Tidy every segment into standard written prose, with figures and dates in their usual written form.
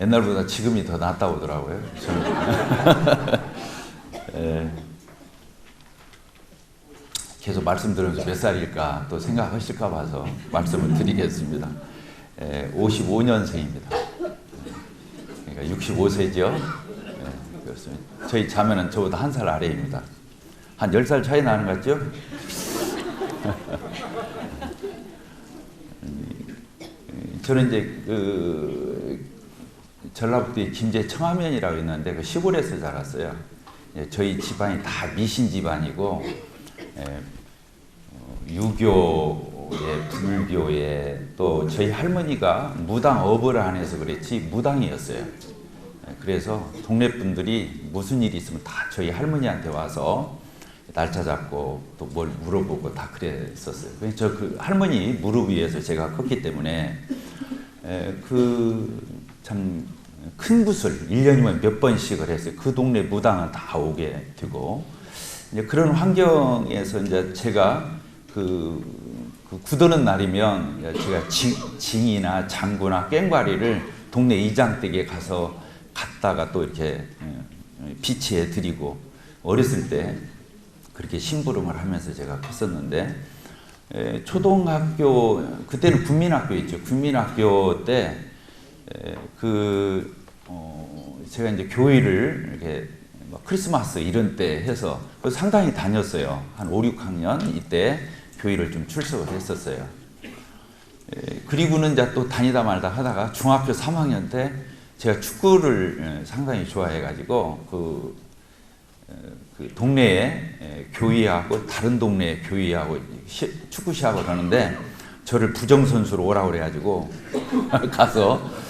옛날보다 지금이 더 낫다고 하더라고요. 예. 계속 말씀드리면서 몇 살일까 또 생각하실까 봐서 말씀을 드리겠습니다. 55년생입니다. 그러니까 65세죠. 예, 그렇습니다. 저희 자매는 저보다 한 살 아래입니다. 한 10살 차이 나는 것 같죠? 저는 이제 전라북도의 김제 청하면이라고 있는데 그 시골에서 자랐어요. 저희 집안이 다 미신 집안이고 유교에 불교에 또 저희 할머니가 무당 업을 안 해서 그랬지 무당이었어요. 그래서 동네 분들이 무슨 일이 있으면 다 저희 할머니한테 와서 날짜 잡고 또 뭘 물어보고 다 그랬었어요. 저 그 할머니 무릎 위에서 제가 컸기 때문에 그 참 큰 붓을 1년이면 몇 번씩을 했어요. 그 동네 무당은 다 오게 되고 이제 그런 환경에서 이제 제가 그 굳어는 날이면 제가 징이나 장구나 꽹과리를 동네 이장댁에 갔다가 또 이렇게 비치해 드리고 어렸을 때 그렇게 심부름을 하면서 제가 컸었는데 초등학교 그때는 국민학교 있죠. 국민학교 때 제가 이제 교회를 이렇게 크리스마스 이런 때 해서 상당히 다녔어요. 한 5, 6학년 이때 교회를 좀 출석을 했었어요. 그리고는 이제 또 다니다 말다 하다가 중학교 3학년 때 제가 축구를 상당히 좋아해가지고 그 동네에 교회하고 다른 동네 교회하고 축구 시합을 하는데 저를 부정선수로 오라고 그래가지고 가서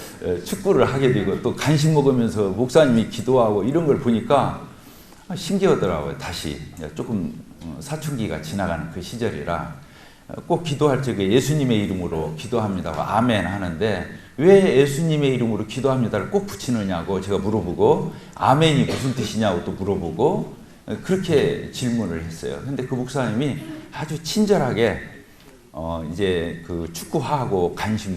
축구를 하게 되고 또 간식 먹으면서 목사님이 기도하고 이런 걸 보니까 신기하더라고요. 다시 조금 사춘기가 지나가는 그 시절이라 꼭 기도할 적에 예수님의 이름으로 기도합니다고 아멘 하는데 왜 예수님의 이름으로 기도합니다를 꼭 붙이느냐고 제가 물어보고 아멘이 무슨 뜻이냐고 또 물어보고 그렇게 질문을 했어요. 근데 그 목사님이 아주 친절하게 이제 그 축구하고 간식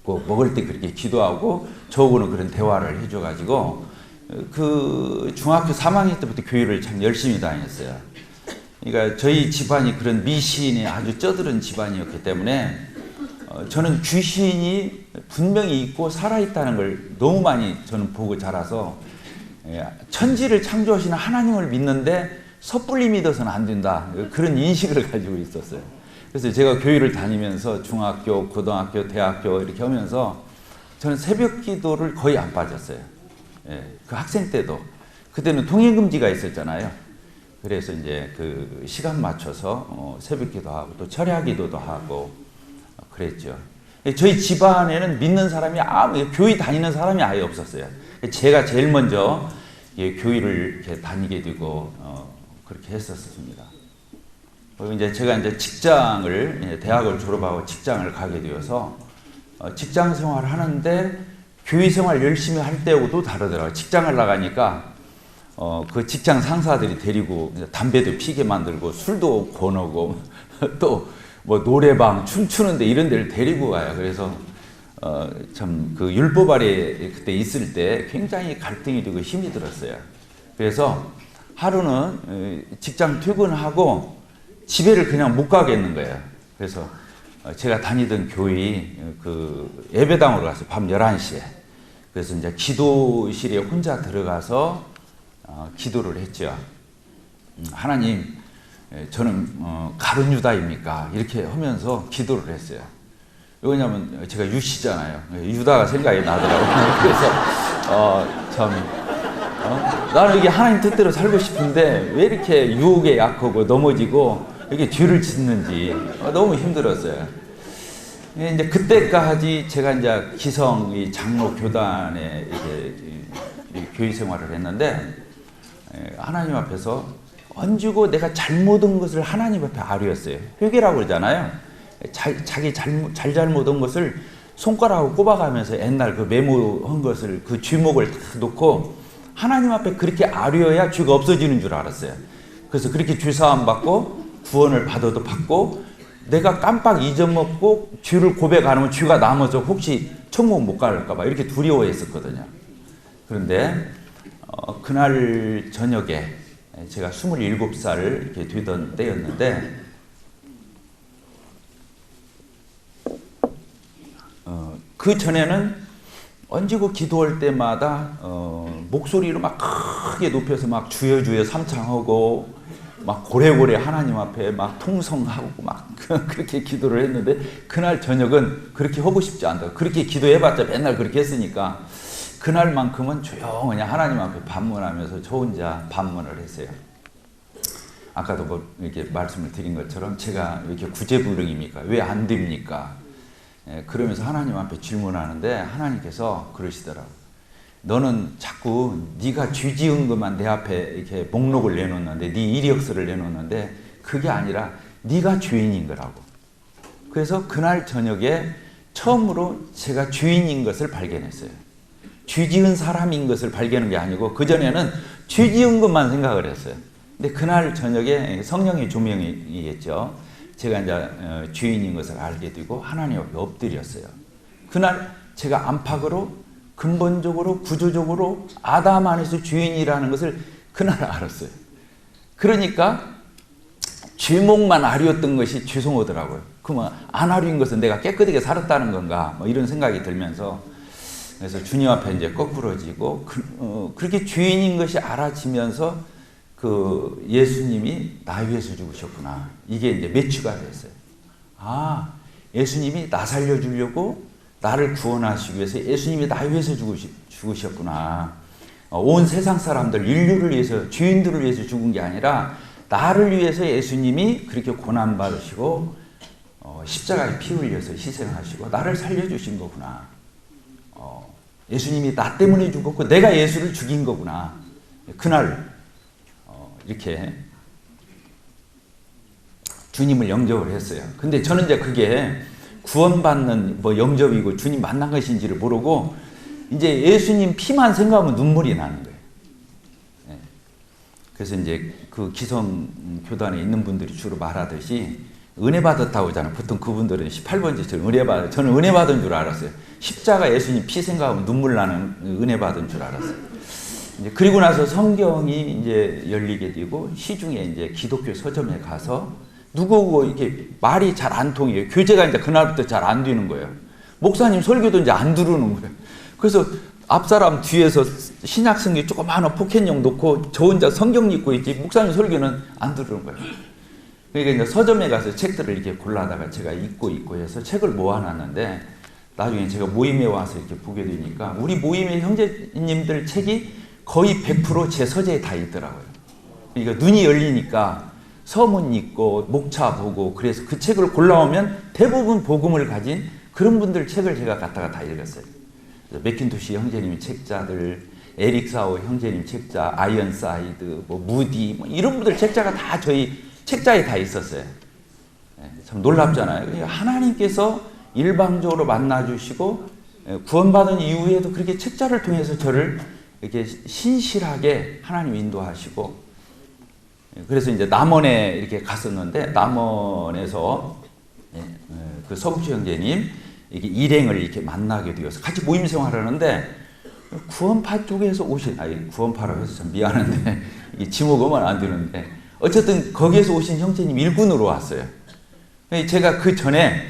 먹을 때 그렇게 기도하고 저하고는 그런 대화를 해줘가지고 그 중학교 3학년 때부터 교회를 참 열심히 다녔어요. 그러니까 저희 집안이 그런 미신이 아주 쩌들은 집안이었기 때문에 저는 귀신이 분명히 있고 살아있다는 걸 너무 많이 저는 보고 자라서 천지를 창조하시는 하나님을 믿는데 섣불리 믿어서는 안 된다. 그런 인식을 가지고 있었어요. 그래서 제가 교회를 다니면서 중학교, 고등학교, 대학교 이렇게 하면서 저는 새벽 기도를 거의 안 빠졌어요. 그 학생 때도. 그때는 통행금지가 있었잖아요. 그래서 이제 그 시간 맞춰서 새벽 기도하고 또 철야 기도도 하고 그랬죠. 저희 집안에는 믿는 사람이 교회 다니는 사람이 아예 없었어요. 제가 제일 먼저 교회를 이렇게 다니게 되고 그렇게 했었습니다. 이제 제가 이제 대학을 졸업하고 직장을 가게 되어서 직장 생활을 하는데 교회 생활 열심히 할 때하고도 다르더라고요. 직장을 나가니까 그 직장 상사들이 데리고 담배도 피게 만들고 술도 권하고 또 뭐 노래방 춤추는데 이런 데를 데리고 가요. 그래서 참 그 율법 아래 그때 있을 때 굉장히 갈등이 되고 힘이 들었어요. 그래서 하루는 직장 퇴근하고 집에를 그냥 못 가겠는 거예요. 그래서 제가 다니던 교회 그 예배당으로 갔어요. 밤 11시에. 그래서 이제 기도실에 혼자 들어가서 기도를 했죠. 하나님, 저는 가룟 유다입니까? 이렇게 하면서 기도를 했어요. 왜냐면 제가 유시잖아요. 유다가 생각이 나더라고요. 그래서 나는 이게 하나님 뜻대로 살고 싶은데 왜 이렇게 유혹에 약하고 넘어지고 이렇게 죄를 짓는지 너무 힘들었어요. 이제 그때까지 제가 이제 기성 이 장로 교단에 이렇게 교회 생활을 했는데 하나님 앞에서 얹고 내가 잘못한 것을 하나님 앞에 아뢰었어요. 회개라고 그러잖아요. 자기 잘못한 것을 손가락으로 꼽아가면서 옛날 그 메모한 것을 그 죄목을 다 놓고 하나님 앞에 그렇게 아뢰어야 죄가 없어지는 줄 알았어요. 그래서 그렇게 죄사함 받고 구원을 받아도 받고 내가 깜빡 잊어먹고 죄를 고백 안 하면 죄가 남아서 혹시 천국 못 갈까봐 이렇게 두려워했었거든요. 그런데 그날 저녁에 제가 27살 이렇게 되던 때였는데 그 전에는 얹고 기도할 때마다 목소리로 막 크게 높여서 막 주여 주여 삼창하고 막 고래고래 하나님 앞에 막 통성하고 막 그렇게 기도를 했는데 그날 저녁은 그렇게 하고 싶지 않다. 그렇게 기도해봤자 맨날 그렇게 했으니까 그날만큼은 조용히 하나님 앞에 반문하면서 저 혼자 반문을 했어요. 아까도 뭐 이렇게 말씀을 드린 것처럼 제가 이렇게 구제불능입니까? 왜 안 됩니까? 그러면서 하나님 앞에 질문하는데 하나님께서 그러시더라고요. 너는 자꾸 네가 죄 지은 것만 내 앞에 이렇게 목록을 내놓는데 네 이력서를 내놓는데 그게 아니라 네가 죄인인 거라고. 그래서 그날 저녁에 처음으로 제가 죄인인 것을 발견했어요. 죄 지은 사람인 것을 발견한 게 아니고 그전에는 죄 지은 것만 생각을 했어요. 근데 그날 저녁에 성령의 조명이겠죠. 제가 이제 죄인인 것을 알게 되고 하나님 앞에 엎드렸어요. 그날 제가 안팎으로 근본적으로 구조적으로 아담 안에서 죄인이라는 것을 그날 알았어요. 그러니까 죄목만 아리웠던 것이 죄송하더라고요. 그러면 안 아리운 것은 내가 깨끗하게 살았다는 건가 뭐 이런 생각이 들면서 그래서 주님 앞에 이제 거꾸러지고 그렇게 죄인인 것이 알아지면서 그 예수님이 나 위해서 죽으셨구나. 이게 이제 매추가 됐어요. 아, 예수님이 나 살려주려고 나를 구원하시기 위해서 예수님이 나 위해서 죽으셨구나. 온 세상 사람들, 인류를 위해서, 죄인들을 위해서 죽은 게 아니라 나를 위해서 예수님이 그렇게 고난받으시고 십자가에 피 흘려서 희생하시고 나를 살려주신 거구나. 예수님이 나 때문에 죽었고 내가 예수를 죽인 거구나. 그날 이렇게 주님을 영접을 했어요. 근데 저는 이제 그게 구원받는 뭐 영접이고 주님 만난 것인지를 모르고 이제 예수님 피만 생각하면 눈물이 나는 거예요. 그래서 이제 그 기성 교단에 있는 분들이 주로 말하듯이 은혜 받았다고 하잖아요. 보통 그분들은 18번째처럼 은혜 받은, 저는 은혜 받은 줄 알았어요. 십자가 예수님 피 생각하면 눈물 나는 은혜 받은 줄 알았어요. 이제 그리고 나서 성경이 이제 열리게 되고 시중에 이제 기독교 서점에 가서 누구고 이게 말이 잘 안 통해요. 교제가 이제 그날부터 잘 안 되는 거예요. 목사님 설교도 이제 안 들으는 거예요. 그래서 앞사람 뒤에서 신약 성경 조그마한 포켓용 놓고 저 혼자 성경 읽고 있지 목사님 설교는 안 들으는 거예요. 그러니까 이제 서점에 가서 책들을 이렇게 골라다가 제가 읽고 해서 책을 모아놨는데 나중에 제가 모임에 와서 이렇게 보게 되니까 우리 모임의 형제님들 책이 거의 100% 제 서재에 다 있더라고요. 그러니까 눈이 열리니까 서문 읽고 목차 보고 그래서 그 책을 골라오면 대부분 복음을 가진 그런 분들 책을 제가 갖다가 다 읽었어요. 맥킨토시 형제님 책자들, 에릭 사오 형제님 책자, 아이언사이드, 뭐 무디 뭐 이런 분들 책자가 다 저희 책자에 다 있었어요. 참 놀랍잖아요. 그러니까 하나님께서 일방적으로 만나주시고 구원받은 이후에도 그렇게 책자를 통해서 저를 이렇게 신실하게 하나님 인도하시고 그래서 이제 남원에 이렇게 갔었는데 남원에서 그 서국주 형제님 이렇게 일행을 이렇게 만나게 되어서 같이 모임 생활을 하는데 구원파 쪽에서 오신 구원파라고 해서 참 미안한데 이게 지목하면 안 되는데 어쨌든 거기에서 오신 형제님 일군으로 왔어요. 제가 그 전에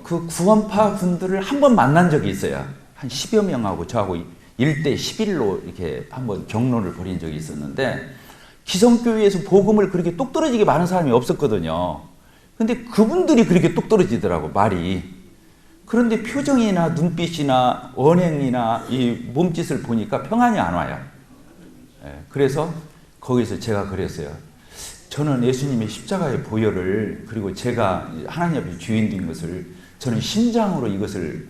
그 구원파 분들을 한 번 만난 적이 있어요. 한 10여 명하고 저하고 1대 11로 이렇게 한번 경로를 벌인 적이 있었는데 기성교회에서 복음을 그렇게 똑 떨어지게 많은 사람이 없었거든요. 근데 그분들이 그렇게 똑 떨어지더라고 말이. 그런데 표정이나 눈빛이나 언행이나 이 몸짓을 보니까 평안이 안 와요. 그래서 거기서 제가 그랬어요. 저는 예수님의 십자가의 보혈을 그리고 제가 하나님 앞에 주인 된 것을 저는 심장으로 이것을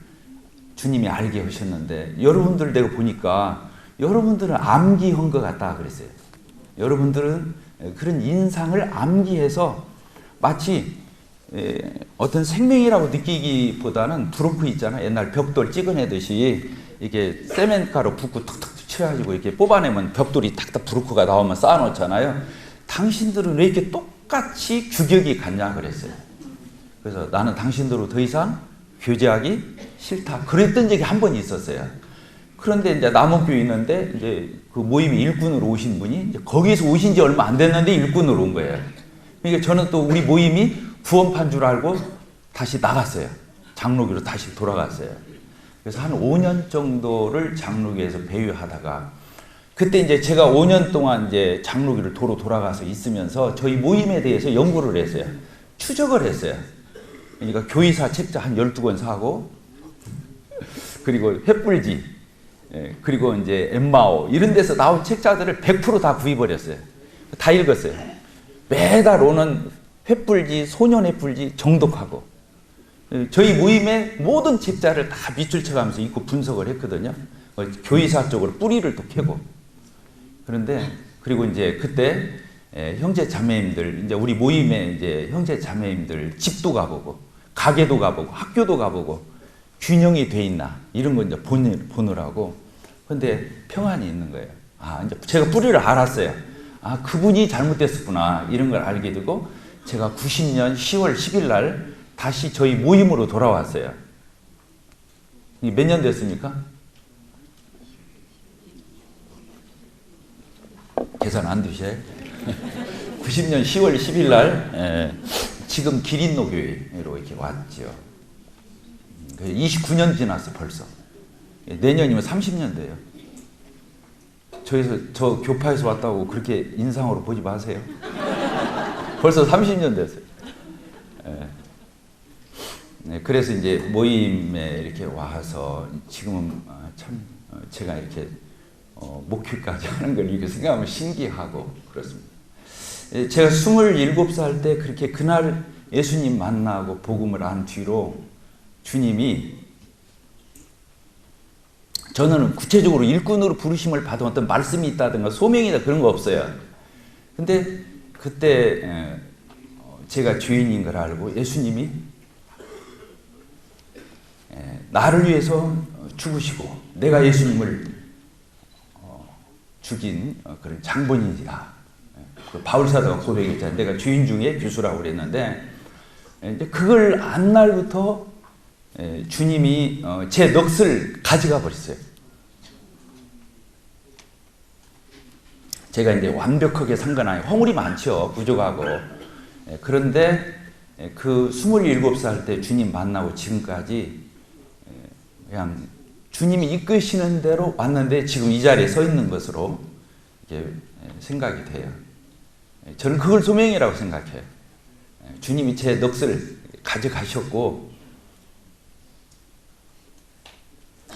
주님이 알게 하셨는데 여러분들 내가 보니까 여러분들은 암기한 것 같다 그랬어요. 여러분들은 그런 인상을 암기해서 마치 어떤 생명이라고 느끼기보다는 브로크 있잖아. 옛날 벽돌 찍어내듯이 이게 세멘가루 붓고 툭툭 쳐가지고 이렇게 뽑아내면 벽돌이 탁탁 브로크가 나오면 쌓아놓잖아요. 당신들은 왜 이렇게 똑같이 규격이 같냐 그랬어요. 그래서 나는 당신들로 더 이상 교제하기 싫다. 그랬던 적이 한 번 있었어요. 그런데 이제 남원교회 있는데 이제 그 모임에 일꾼으로 오신 분이 이제 거기에서 오신 지 얼마 안 됐는데 일꾼으로 온 거예요. 그러니까 저는 또 우리 모임이 구원판 줄 알고 다시 나갔어요. 장로교로 다시 돌아갔어요. 그래서 한 5년 정도를 장로교에서 배회하다가 그때 이제 제가 5년 동안 이제 장로교를 도로 돌아가서 있으면서 저희 모임에 대해서 연구를 했어요. 추적을 했어요. 그러니까 교의사 책자 한 12권 사고 그리고 횃불지 그리고 이제 엠마오 이런 데서 나온 책자들을 100% 다 구입을 했어요. 다 읽었어요. 매달 오는 횃불지, 소년 횃불지 정독하고 저희 모임의 모든 책자를 다 밑줄 쳐가면서 읽고 분석을 했거든요. 교의사 쪽으로 뿌리를 또 캐고. 그런데 그리고 이제 그때 형제 자매님들 이제 우리 모임에 이제 형제 자매님들 집도 가보고 가게도 가보고 학교도 가보고 균형이 돼 있나 이런 거 이제 보느라고. 근데 평안이 있는 거예요. 아 이제 제가 뿌리를 알았어요. 아 그분이 잘못됐었구나 이런 걸 알게 되고 제가 90년 10월 10일 날 다시 저희 모임으로 돌아왔어요. 이게 몇 년 됐습니까? 계산 안 되셔요? 90년 10월 10일 날 지금 기린노 교회로 이렇게 왔죠. 29년 지났어 벌써. 내년이면 30년 돼요. 저 교파에서 왔다고 그렇게 인상으로 보지 마세요. 벌써 30년 됐어요. 그래서 이제 모임에 이렇게 와서 지금은 참 제가 이렇게 목회까지 하는 걸 이렇게 생각하면 신기하고 그렇습니다. 제가 27살 때 그렇게 그날 예수님 만나고 복음을 안 뒤로 주님이 저는 구체적으로 일꾼으로 부르심을 받은 어떤 말씀이 있다든가 소명이다 그런 거 없어요. 근데 그때 제가 죄인인 걸 알고 예수님이 나를 위해서 죽으시고 내가 예수님을 죽인 그런 장본인이다. 바울 사도가 고백했잖아요. 내가 죄인 중에 교수라고 그랬는데 이제 그걸 안 날부터 주님이 제 넋을 가져가 버렸어요. 제가 이제 완벽하게 산 건 아니에요. 허물이 많죠. 부족하고. 그런데 그 27살 때 주님 만나고 지금까지 그냥 주님이 이끄시는 대로 왔는데 지금 이 자리에 서 있는 것으로 이렇게 생각이 돼요. 저는 그걸 소명이라고 생각해요. 주님이 제 넋을 가져가셨고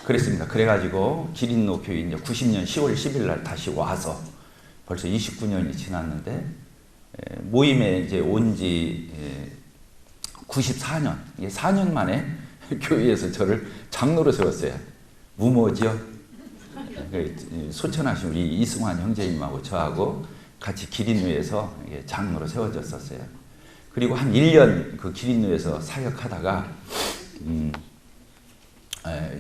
그랬습니다. 그래가지고 기린노 교회 이제 90년 10월 10일 날 다시 와서 벌써 29년이 지났는데 모임에 이제 온 지 94년, 4년 만에 교회에서 저를 장로로 세웠어요. 무모지요. 소천하신 우리 이승환 형제님하고 저하고 같이 기린노에서 장로로 세워졌었어요. 그리고 한 1년 그 기린노에서 사역하다가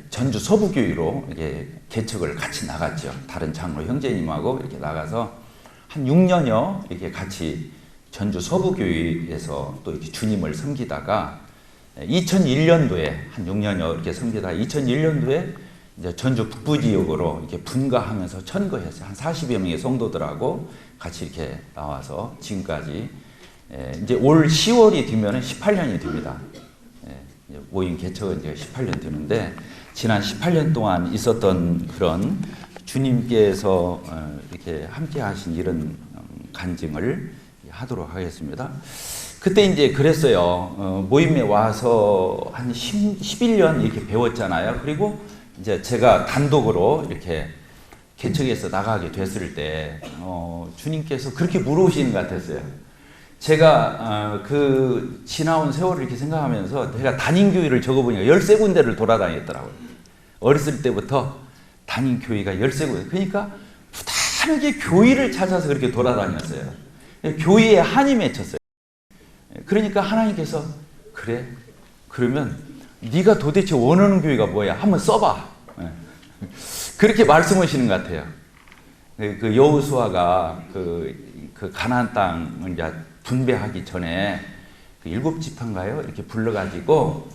전주 서부교회로 이렇게 개척을 같이 나갔죠. 다른 장로 형제님하고 이렇게 나가서 한 6년여 이렇게 같이 전주 서부교회에서 또 이렇게 주님을 섬기다가 2001년도에 한 6년여 이렇게 섬기다가 2001년도에 이제 전주 북부 지역으로 이렇게 분가하면서 천거했어요. 한 40여 명의 성도들하고 같이 이렇게 나와서 지금까지 이제 올 10월이 되면 18년이 됩니다. 모임 개척은 이제 18년 되는데 지난 18년 동안 있었던 그런 주님께서 이렇게 함께 하신 이런 간증을 하도록 하겠습니다. 그때 이제 그랬어요. 모임에 와서 한 11년 이렇게 배웠잖아요. 그리고 이제 제가 단독으로 이렇게 개척해서 나가게 됐을 때 주님께서 그렇게 물어오시는 것 같았어요. 제가 그 지나온 세월을 이렇게 생각하면서 제가 담임 교회를 적어보니까 13군데를 돌아다녔더라고요. 어렸을 때부터 담임 교회가 13군데. 그러니까 부단하게 교회를 찾아서 그렇게 돌아다녔어요. 교회에 한이 맺혔어요. 그러니까 하나님께서 그래? 그러면 네가 도대체 원하는 교회가 뭐야? 한번 써봐. 그렇게 말씀하시는 것 같아요. 그 여호수아가 그 가나안 땅을 이제 분배하기 전에 그 7지파인가요? 이렇게 불러가지고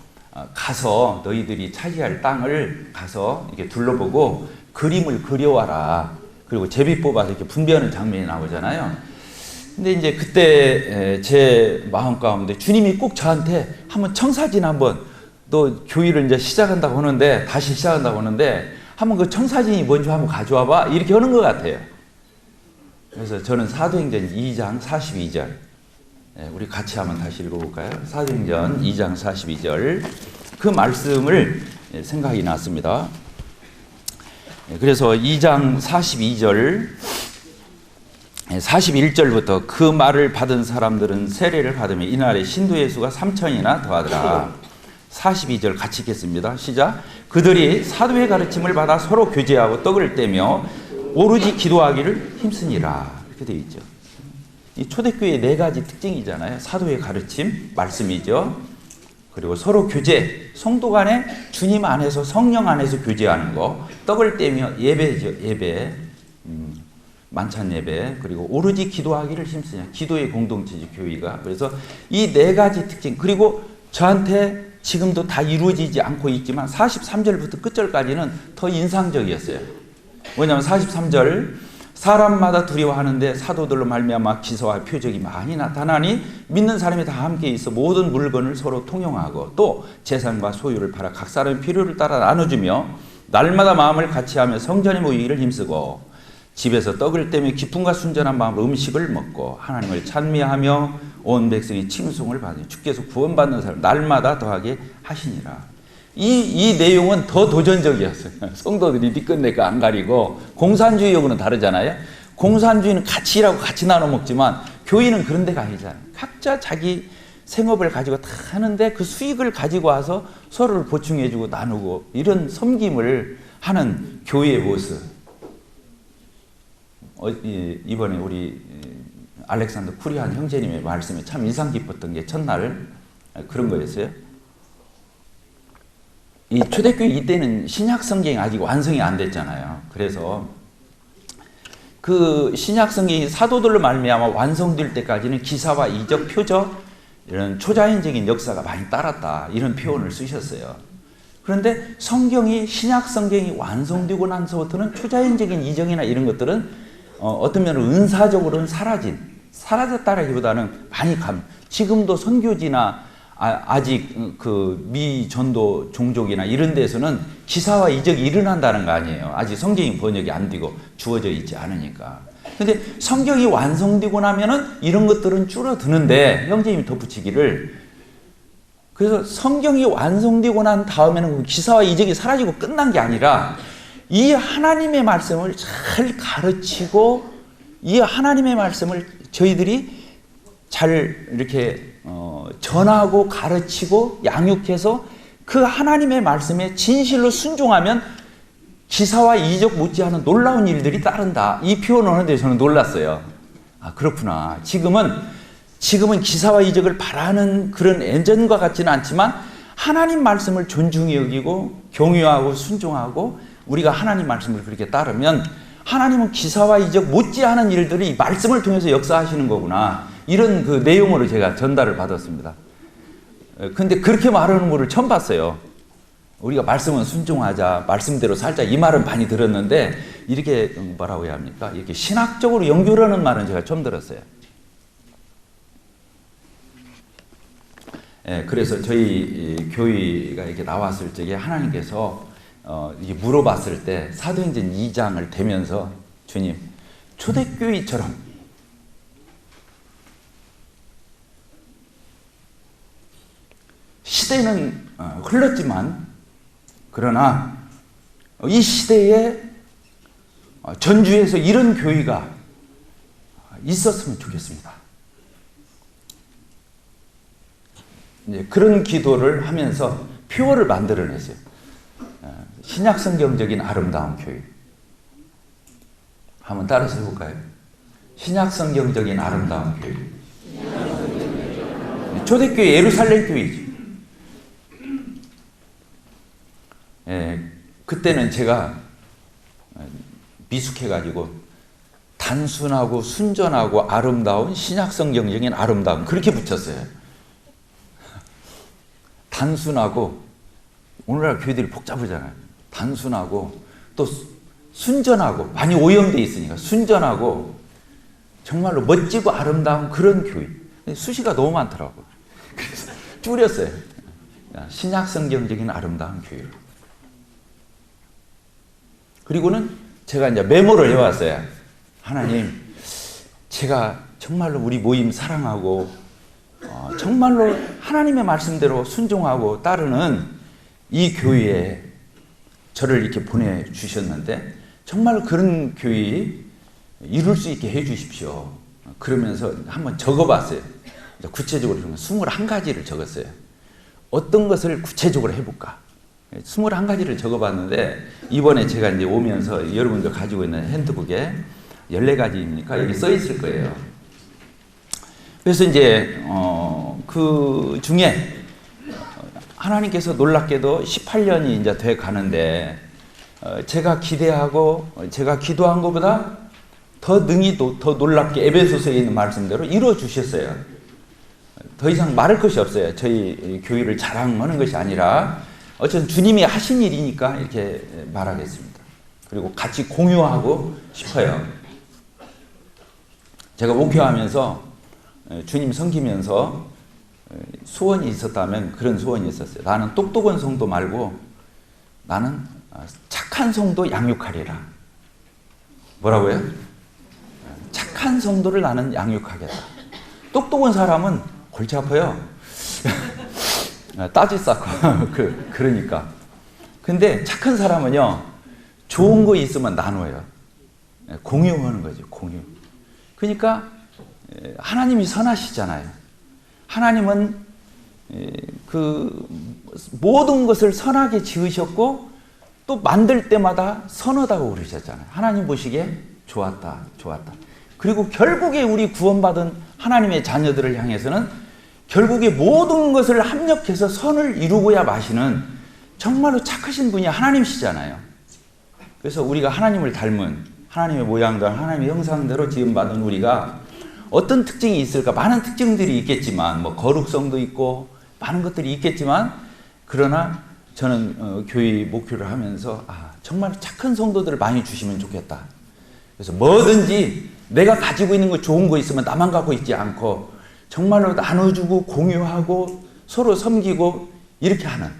가서 너희들이 차지할 땅을 가서 이렇게 둘러보고 그림을 그려와라. 그리고 제비 뽑아서 이렇게 분배하는 장면이 나오잖아요. 근데 이제 그때 제 마음 가운데 주님이 꼭 저한테 한번 청사진 한번 너 교회를 이제 시작한다고 하는데 다시 시작한다고 하는데 한번 그 청사진이 뭔지 한번 가져와 봐 이렇게 하는 것 같아요. 그래서 저는 사도행전 2장 42절 우리 같이 한번 다시 읽어볼까요? 사도행전 2장 42절 그 말씀을 생각이 났습니다. 그래서 2장 42절 41절부터 그 말을 받은 사람들은 세례를 받으며 이날에 신도의 수가 3천이나 더하더라. 42절 같이 읽겠습니다. 시작. 그들이 사도의 가르침을 받아 서로 교제하고 떡을 떼며 오로지 기도하기를 힘쓰니라. 이렇게 되어 있죠. 이 초대교회의 네 가지 특징이잖아요. 사도의 가르침, 말씀이죠. 그리고 서로 교제, 성도 간에 주님 안에서 성령 안에서 교제하는 거, 떡을 떼며 예배죠. 예배, 만찬 예배, 그리고 오로지 기도하기를 힘쓰냐. 기도의 공동체지 교회가. 그래서 이 네 가지 특징, 그리고 저한테 지금도 다 이루어지지 않고 있지만 43절부터 끝절까지는 더 인상적이었어요. 뭐냐면 43절 사람마다 두려워하는데 사도들로 말미암아 기사와 표적이 많이 나타나니 믿는 사람이 다 함께 있어 모든 물건을 서로 통용하고 또 재산과 소유를 팔아 각 사람의 필요를 따라 나눠주며 날마다 마음을 같이하며 성전에 모이기를 힘쓰고 집에서 떡을 떼며 기쁨과 순전한 마음으로 음식을 먹고 하나님을 찬미하며 온 백성이 칭송을 받으니 주께서 구원받는 사람 날마다 더하게 하시니라. 이 내용은 더 도전적이었어요. 성도들이 네 끝내가 안 가리고 공산주의하고는 다르잖아요. 공산주의는 같이 일하고 같이 나눠 먹지만 교회는 그런 데가 아니잖아요. 각자 자기 생업을 가지고 다 하는데 그 수익을 가지고 와서 서로를 보충해주고 나누고 이런 섬김을 하는 교회의 모습. 이번에 우리 알렉산더 쿠리안 형제님의 말씀에 참 인상 깊었던 게 첫날 그런 거였어요. 이 초대교회 이때는 신약 성경이 아직 완성이 안 됐잖아요. 그래서 그 신약 성경이 사도들로 말미암아 완성될 때까지는 기사와 이적, 표적 이런 초자연적인 역사가 많이 따랐다 이런 표현을 쓰셨어요. 그런데 성경이 신약 성경이 완성되고 나서부터는 초자연적인 이적이나 이런 것들은 어떤 면으로 은사적으로는 사라졌다라기보다는 많이 지금도 선교지나 아직 그 미전도 종족이나 이런 데서는 기사와 이적이 일어난다는 거 아니에요. 아직 성경이 번역이 안 되고 주어져 있지 않으니까. 근데 성경이 완성되고 나면은 이런 것들은 줄어드는데 형제님이 덧붙이기를 그래서 성경이 완성되고 난 다음에는 기사와 이적이 사라지고 끝난 게 아니라 이 하나님의 말씀을 잘 가르치고 이 하나님의 말씀을 저희들이 잘 이렇게 전하고 가르치고 양육해서 그 하나님의 말씀에 진실로 순종하면 기사와 이적 못지않은 놀라운 일들이 따른다. 이 표현을 하는데 저는 놀랐어요. 아 그렇구나. 지금은 기사와 이적을 바라는 그런 예전과 같지는 않지만 하나님 말씀을 존중히 여기고 경유하고 순종하고 우리가 하나님 말씀을 그렇게 따르면 하나님은 기사와 이적 못지않은 일들을 이 말씀을 통해서 역사하시는 거구나. 이런 그 내용으로 제가 전달을 받았습니다. 근데 그렇게 말하는 거를 처음 봤어요. 우리가 말씀은 순종하자, 말씀대로 살자 이 말은 많이 들었는데 이렇게 뭐라고 해야 합니까? 이렇게 신학적으로 연결하는 말은 제가 처음 들었어요. 그래서 저희 교회가 이렇게 나왔을 적에 하나님께서 이게 물어봤을 때 사도행전 2장을 대면서 주님 초대교회처럼 시대는 흘렀지만 그러나 이 시대에 전주에서 이런 교회가 있었으면 좋겠습니다. 이제 그런 기도를 하면서 표어를 만들어냈어요. 신약성경적인 아름다운 교회. 한번 따라서 해볼까요? 신약성경적인 아름다운 교회. 초대교회 예루살렘 교회지. 그때는 제가 미숙해가지고 단순하고 순전하고 아름다운 신약성경적인 아름다움 그렇게 붙였어요. 단순하고 오늘날 교회들이 복잡하잖아요. 단순하고 또 순전하고 많이 오염되어 있으니까 순전하고 정말로 멋지고 아름다운 그런 교회. 수시가 너무 많더라고요. 그래서 줄였어요. 신약 성경적인 아름다운 교회. 그리고는 제가 이제 메모를 해왔어요. 하나님, 제가 정말로 우리 모임 사랑하고 정말로 하나님의 말씀대로 순종하고 따르는 이 교회에 저를 이렇게 보내주셨는데 정말 그런 교회 이룰 수 있게 해주십시오. 그러면서 한번 적어봤어요. 구체적으로 21가지를 적었어요. 어떤 것을 구체적으로 해볼까? 21가지를 적어봤는데 이번에 제가 이제 오면서 여러분들 가지고 있는 핸드북에 14가지입니까? 여기 써 있을 거예요. 그래서 이제 그 중에 하나님께서 놀랍게도 18년이 이제 돼 가는데 제가 기대하고 제가 기도한 것보다 더 능히 더 놀랍게 에베소서에 있는 말씀대로 이루어 주셨어요. 더 이상 말할 것이 없어요. 저희 교회를 자랑하는 것이 아니라 어쨌든 주님이 하신 일이니까 이렇게 말하겠습니다. 그리고 같이 공유하고 싶어요. 제가 목회하면서 주님 섬기면서 소원이 있었다면 그런 소원이 있었어요. 나는 똑똑한 성도 말고 나는 착한 성도 양육하리라. 뭐라고요? 착한 성도를 나는 양육하겠다. 똑똑한 사람은 골치 아파요. 따지 쌓고 그러니까. 근데 착한 사람은요, 좋은 거 있으면 나눠요. 공유하는 거죠. 공유. 그러니까 하나님이 선하시잖아요. 하나님은 그 모든 것을 선하게 지으셨고 또 만들 때마다 선하다고 그러셨잖아요. 하나님 보시기에 좋았다, 좋았다. 그리고 결국에 우리 구원받은 하나님의 자녀들을 향해서는 결국에 모든 것을 합력해서 선을 이루고야 마시는 정말로 착하신 분이 하나님이시잖아요. 그래서 우리가 하나님을 닮은 하나님의 모양대로 하나님의 형상대로 지음받은 우리가 어떤 특징이 있을까? 많은 특징들이 있겠지만 뭐 거룩성도 있고 많은 것들이 있겠지만 그러나 저는 교회 목표를 하면서 정말 착한 성도들을 많이 주시면 좋겠다. 그래서 뭐든지 내가 가지고 있는 거 좋은 거 있으면 나만 갖고 있지 않고 정말로 나눠주고 공유하고 서로 섬기고 이렇게 하는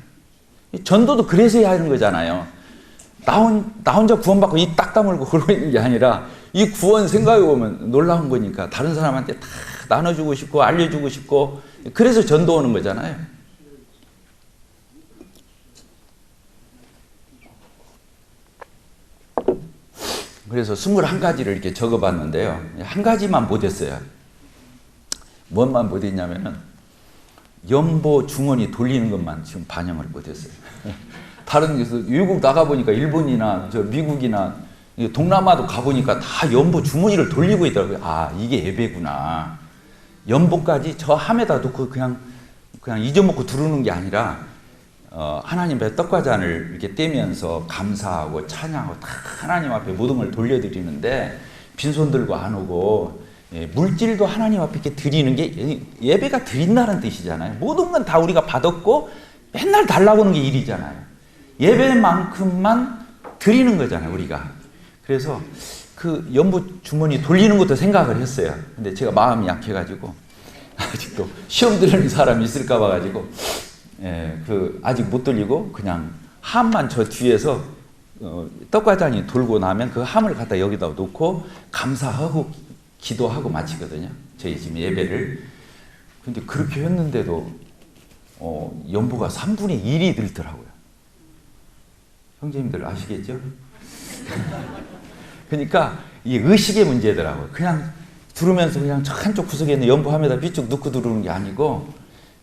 전도도 그래서 해야 하는 거잖아요. 나 혼자 구원받고 이 딱 다물고 그러고 있는 게 아니라 이 구원 생각해보면 놀라운 거니까 다른 사람한테 다 나눠주고 싶고 알려주고 싶고 그래서 전도 오는 거잖아요. 그래서 21가지를 이렇게 적어봤는데요. 한 가지만 못했어요. 뭔만 못했냐면은 연보 중원이 돌리는 것만 지금 반영을 못했어요. 다른 데서 외국 나가보니까 일본이나 미국이나 동남아도 가보니까 다 연보 주머니를 돌리고 있더라고요. 이게 예배구나. 연보까지 저 함에다 놓고 그냥 잊어먹고 두르는 게 아니라 하나님의 떡과 잔을 이렇게 떼면서 감사하고 찬양하고 다 하나님 앞에 모든 걸 돌려드리는데 빈손 들고 안 오고 물질도 하나님 앞에 이렇게 드리는 게 예배가 드린다는 뜻이잖아요. 모든 건 다 우리가 받았고 맨날 달라고 하는 게 일이잖아요. 예배만큼만 드리는 거잖아요, 우리가. 그래서 그 연보 주머니 돌리는 것도 생각을 했어요. 근데 제가 마음이 약해가지고 아직도 시험 들는 사람이 있을까 봐가지고 아직 못 돌리고 그냥 함만 저 뒤에서 떡과잔이 돌고 나면 그 함을 갖다 여기다 놓고 감사하고 기도하고 마치거든요. 저희 지금 예배를. 근데 그렇게 했는데도 연보가 3분의 1이 들더라고요. 형제님들 아시겠죠? 그러니까 이 의식의 문제더라고요. 그냥 두르면서 그냥 저 한쪽 구석에 있는 연보함에다 삐쭉 넣고 두르는 게 아니고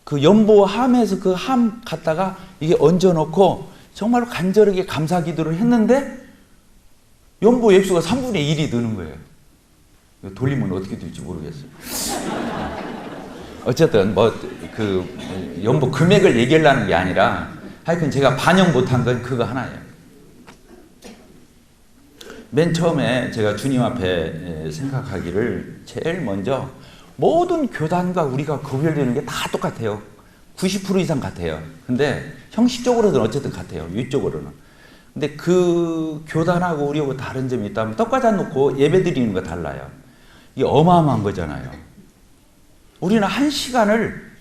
그 연보함에서 그 함 갖다가 이게 얹어놓고 정말로 간절하게 감사 기도를 했는데 연보 액수가 3분의 1이 드는 거예요. 돌리면 어떻게 될지 모르겠어요. 어쨌든 그 연보 금액을 얘기하려는 게 아니라 하여튼 제가 반영 못한 건 그거 하나예요. 맨 처음에 제가 주님 앞에 생각하기를 제일 먼저 모든 교단과 우리가 구별되는 게 다 똑같아요. 90% 이상 같아요. 근데 형식적으로는 어쨌든 같아요. 위쪽으로는. 근데 그 교단하고 우리하고 다른 점이 있다면 떡과자 놓고 예배 드리는 거 달라요. 이게 어마어마한 거잖아요. 우리는 한 시간을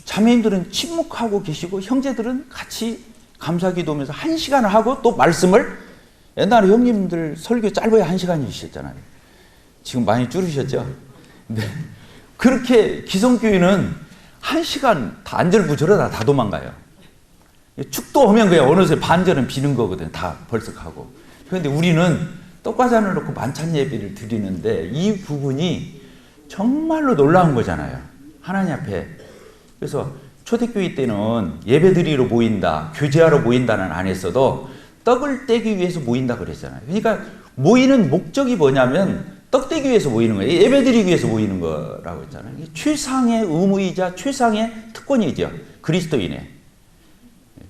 자매님들은 침묵하고 계시고 형제들은 같이 감사기도하면서 한 시간을 하고 또 말씀을 옛날에 형님들 설교 짧아야 한 시간이셨잖아요. 지금 많이 줄으셨죠? 근데 그렇게 기성교회는 한 시간 다 안절부절하다 다 도망가요. 축도하면 그냥 어느새 반절은 비는 거거든. 다 벌썩하고. 그런데 우리는 떡과자를 놓고 만찬 예배를 드리는데 이 부분이 정말로 놀라운 거잖아요. 하나님 앞에. 그래서 초대교회 때는 예배 드리러 모인다, 교제하러 모인다는 안 했어도 떡을 떼기 위해서 모인다 그랬잖아요. 그러니까 모이는 목적이 뭐냐면 떡 떼기 위해서 모이는 거예요. 예배 드리기 위해서 모이는 거라고 했잖아요. 최상의 의무이자 최상의 특권이죠. 그리스도인의.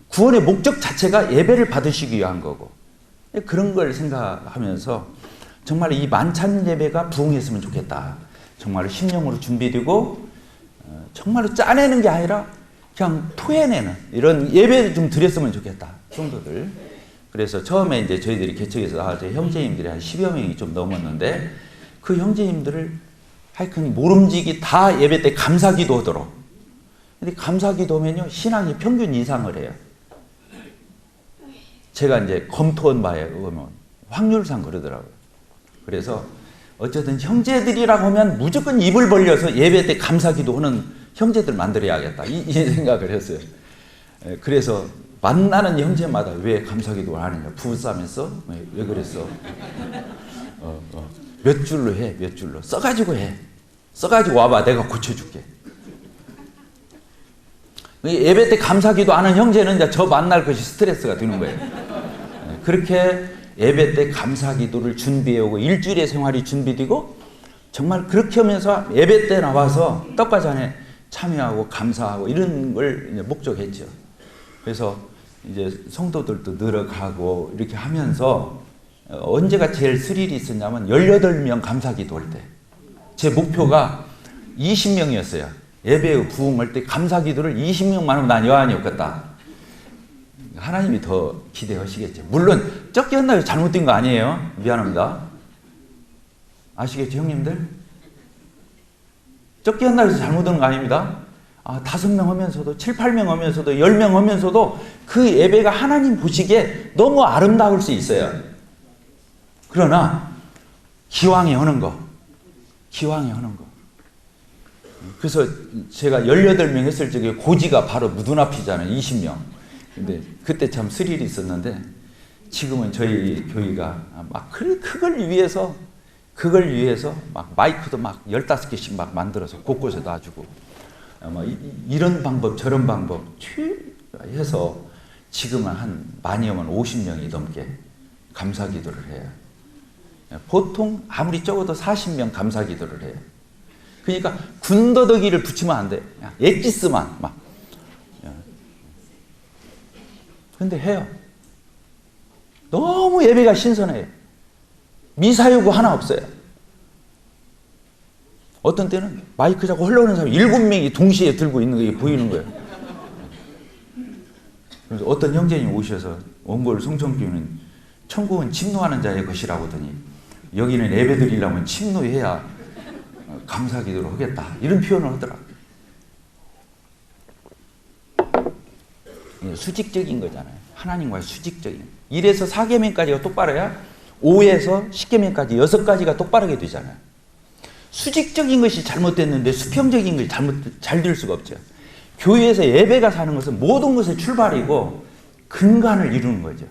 구원의 목적 자체가 예배를 받으시기 위한 거고. 그런 걸 생각하면서 정말 이 만찬 예배가 부흥했으면 좋겠다. 정말 심령으로 준비되고 정말로 짜내는 게 아니라 그냥 토해내는 이런 예배를 좀 드렸으면 좋겠다. 성도들. 그래서 처음에 이제 저희들이 개척해서 나와서 형제님들이 한 10여 명이 좀 넘었는데 그 형제님들을 하여튼 모름지기 다 예배 때 감사기도 하도록. 근데 감사기도 하면요, 신앙이 평균 이상을 해요. 제가 이제 검토한 바에 의하면 확률상 그러더라고요. 그래서 어쨌든 형제들이라고 하면 무조건 입을 벌려서 예배 때 감사기도 하는 형제들 만들어야겠다. 이 생각을 했어요. 그래서 만나는 형제마다 왜 감사기도를 하느냐. 부부싸움에서 왜 그랬어? 몇 줄로 해, 몇 줄로. 써가지고 해. 써가지고 와봐. 내가 고쳐줄게. 예배 때 감사기도 하는 형제는 이제 저 만날 것이 스트레스가 되는 거예요. 그렇게 예배 때 감사기도를 준비해오고 일주일의 생활이 준비되고 정말 그렇게 하면서 예배 때 나와서 떡과잔에 참여하고 감사하고 이런 걸 이제 목적했죠. 그래서 이제 성도들도 늘어가고 이렇게 하면서 언제가 제일 스릴이 있었냐면 18명 감사기도 할 때. 제 목표가 20명이었어요. 예배 부흥할 때 감사기도를 20명만 하면 난 여한이 없겠다. 하나님이 더 기대하시겠죠. 물론 쫓겨났나요? 잘못된 거 아니에요. 미안합니다. 아시겠죠, 형님들? 쫓겨났나요? 잘못된 거 아닙니다. 5명 하면서도 7, 8명 하면서도 10명 하면서도 그 예배가 하나님 보시기에 너무 아름다울 수 있어요. 그러나 기왕에 하는 거. 그래서 제가 18명 했을 적에 고지가 바로 무둔 앞이잖아요. 20명. 근데 그때 참 스릴이 있었는데 지금은 저희 교회가 막 그걸 위해서 막 마이크도 막 15개씩 막 만들어서 곳곳에 놔주고 이런 방법 저런 방법 해서 지금은 한 많이 오면 50명이 넘게 감사기도를 해요. 보통 아무리 적어도 40명 감사기도를 해요. 그러니까 군더더기를 붙이면 안 돼. 엑기스만 막. 근데 해요. 너무 예배가 신선해요. 미사여구 하나 없어요. 어떤 때는 마이크 잡고 흘러오는 사람이 7명이 동시에 들고 있는 게 보이는 거예요. 그래서 어떤 형제님 오셔서 원골 성천교회는 천국은 침노하는 자의 것이라고 하더니 여기는 예배 드리려면 침노해야 감사기도를 하겠다. 이런 표현을 하더라고요. 수직적인 거잖아요. 하나님과의 수직적인. 1에서 4계명까지가 똑바로야 5에서 10계명까지 6가지가 똑바르게 되잖아요. 수직적인 것이 잘못됐는데 수평적인 것이 잘 될 수가 없죠. 교회에서 예배가 사는 것은 모든 것의 출발이고 근간을 이루는 거죠.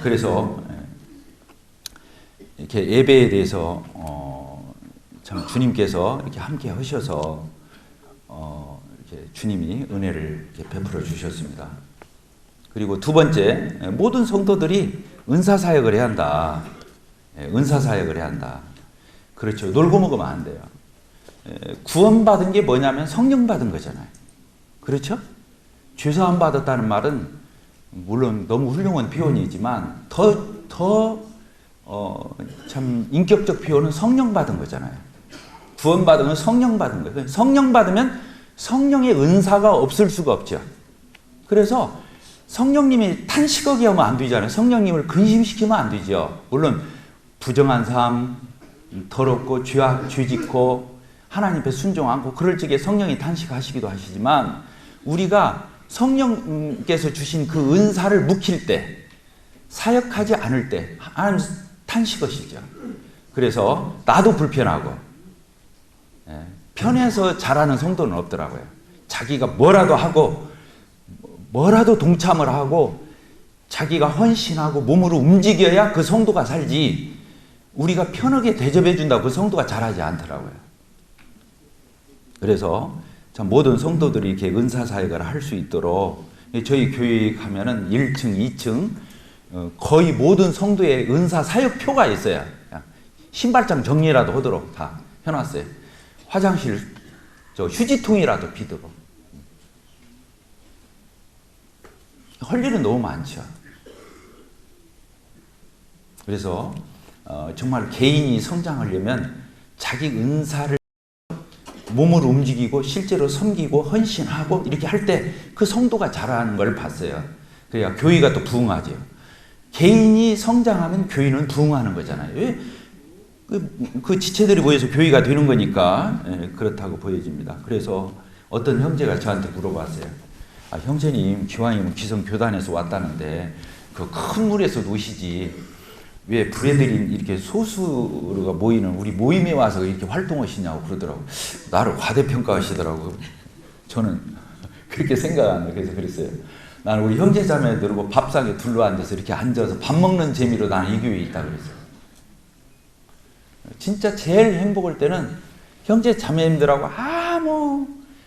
그래서 이렇게 예배에 대해서 참 주님께서 이렇게 함께 하셔서 이렇게 주님이 은혜를 이렇게 베풀어 주셨습니다. 그리고 두 번째, 모든 성도들이 은사 사역을 해야 한다. 은사 사역을 해야 한다. 그렇죠. 놀고 먹으면 안 돼요. 구원받은 게 뭐냐면 성령 받은 거잖아요. 그렇죠? 죄사함 받았다는 말은 물론 너무 훌륭한 표현이지만 더 참 인격적 표현은 성령 받은 거잖아요. 구원 받은 건 성령 받은 거예요. 성령 받으면 성령의 은사가 없을 수가 없죠. 그래서 성령님이 탄식하게 하면 안 되잖아요. 성령님을 근심시키면 안 되죠. 물론 부정한 삶, 더럽고 죄짓고 하나님 앞에 순종 않고 그럴 적에 성령이 탄식하시기도 하시지만 우리가 성령께서 주신 그 은사를 묵힐 때, 사역하지 않을 때 하나님 탄식하시죠. 그래서 나도 불편하고 편해서 잘하는 성도는 없더라고요. 자기가 뭐라도 하고 뭐라도 동참을 하고 자기가 헌신하고 몸으로 움직여야 그 성도가 살지, 우리가 편하게 대접해 준다고 그 성도가 잘하지 않더라고요. 그래서 참 모든 성도들이 이렇게 은사 사역을 할 수 있도록 저희 교회 가면은 1층, 2층 거의 모든 성도의 은사 사역표가 있어요. 신발장 정리라도 하도록 다 해놨어요. 화장실 휴지통이라도 비도록. 할 일은 너무 많죠. 그래서 정말 개인이 성장하려면 자기 은사를 몸으로 움직이고 실제로 섬기고 헌신하고 이렇게 할 때 그 성도가 자라는 걸 봤어요. 그래야 교회가 또 부흥하죠. 개인이 성장하면 교회는 부흥하는 거잖아요. 그 지체들이 모여서 교회가 되는 거니까 그렇다고 보여집니다. 그래서 어떤 형제가 저한테 물어봤어요. 형제님, 기왕이면 기성교단에서 왔다는데 그 큰 물에서 노시지 왜 브레드린 이렇게 소수가 모이는 우리 모임에 와서 이렇게 활동하시냐고 그러더라고요. 나를 과대평가하시더라고요. 저는 그렇게 생각합니다. 그래서 그랬어요. 나는 우리 형제자매들하고 밥상에 둘러앉아서 이렇게 앉아서 밥 먹는 재미로 나는 이 교회에 있다 그랬어요. 진짜 제일 행복할 때는 형제자매님들하고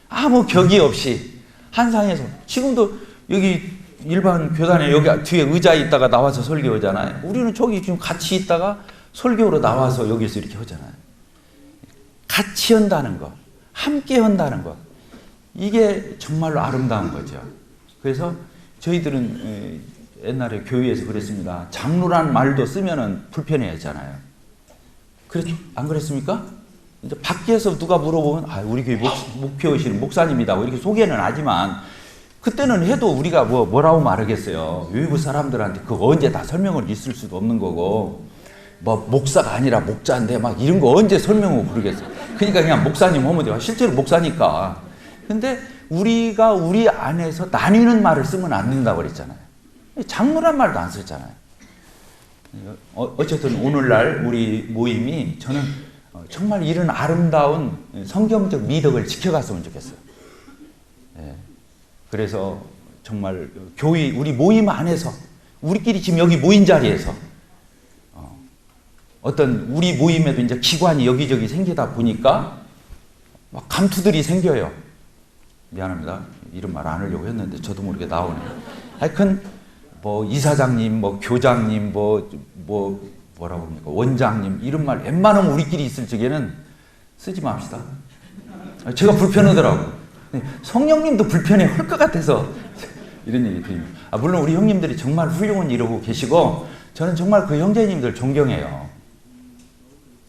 아무 격이 없이 한 상에서, 지금도 여기 일반 교단에 여기 뒤에 의자에 있다가 나와서 설교하잖아요. 우리는 저기 지금 같이 있다가 설교로 나와서 여기서 이렇게 하잖아요. 같이 한다는 것, 함께 한다는 것, 이게 정말로 아름다운 거죠. 그래서 저희들은 옛날에 교회에서 그랬습니다. 장로란 말도 쓰면은 불편해하잖아요. 안 그랬습니까? 이제 밖에서 누가 물어보면 우리 교회 목회하시는 목사님이다 이렇게 소개는 하지만 그때는 해도 우리가 뭐라고 말하겠어요. 외부 사람들한테 그거 언제 다 설명을 있을 수도 없는 거고, 목사가 아니라 목자인데 이런 거 언제 설명을 그러겠어요. 그러니까 그냥 목사님 하면 돼요. 실제로 목사니까. 근데 우리가 우리 안에서 나뉘는 말을 쓰면 안 된다고 그랬잖아요. 장로란 말도 안 썼잖아요. 어쨌든 오늘날 우리 모임이 저는 정말 이런 아름다운 성경적 미덕을 지켜갔으면 좋겠어요. 그래서 정말 교회 우리 모임 안에서 우리끼리 지금 여기 모인 자리에서 어떤 우리 모임에도 이제 기관이 여기저기 생기다 보니까 막 감투들이 생겨요. 미안합니다. 이런 말 안 하려고 했는데 저도 모르게 나오네요. 하여튼 이사장님, 교장님, 뭐라고 합니까? 원장님 이런 말 웬만하면 우리끼리 있을 적에는 쓰지 맙시다. 제가 불편하더라고. 성령님도 불편해할 것 같아서 이런 얘기 드립니다. 물론 우리 형님들이 정말 훌륭한 일을 하고 계시고 저는 정말 그 형제님들 존경해요.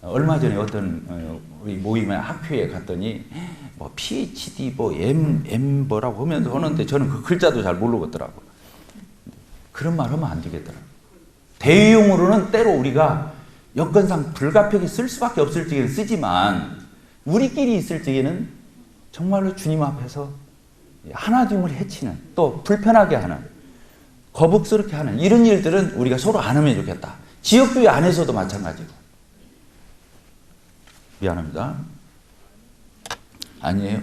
얼마 전에 어떤 우리 모임의 학교에 갔더니 PhD M 뭐라고 하면서 하는데 저는 그 글자도 잘 모르겠더라고. 그런 말 하면 안 되겠더라고. 대용으로는 때로 우리가 여건상 불가피하게 쓸 수밖에 없을 적에는 쓰지만 우리끼리 있을 적에는 정말로 주님 앞에서 하나님을 해치는, 또 불편하게 하는, 거북스럽게 하는 이런 일들은 우리가 서로 안 하면 좋겠다. 지역교회 안에서도 마찬가지고. 미안합니다. 아니에요.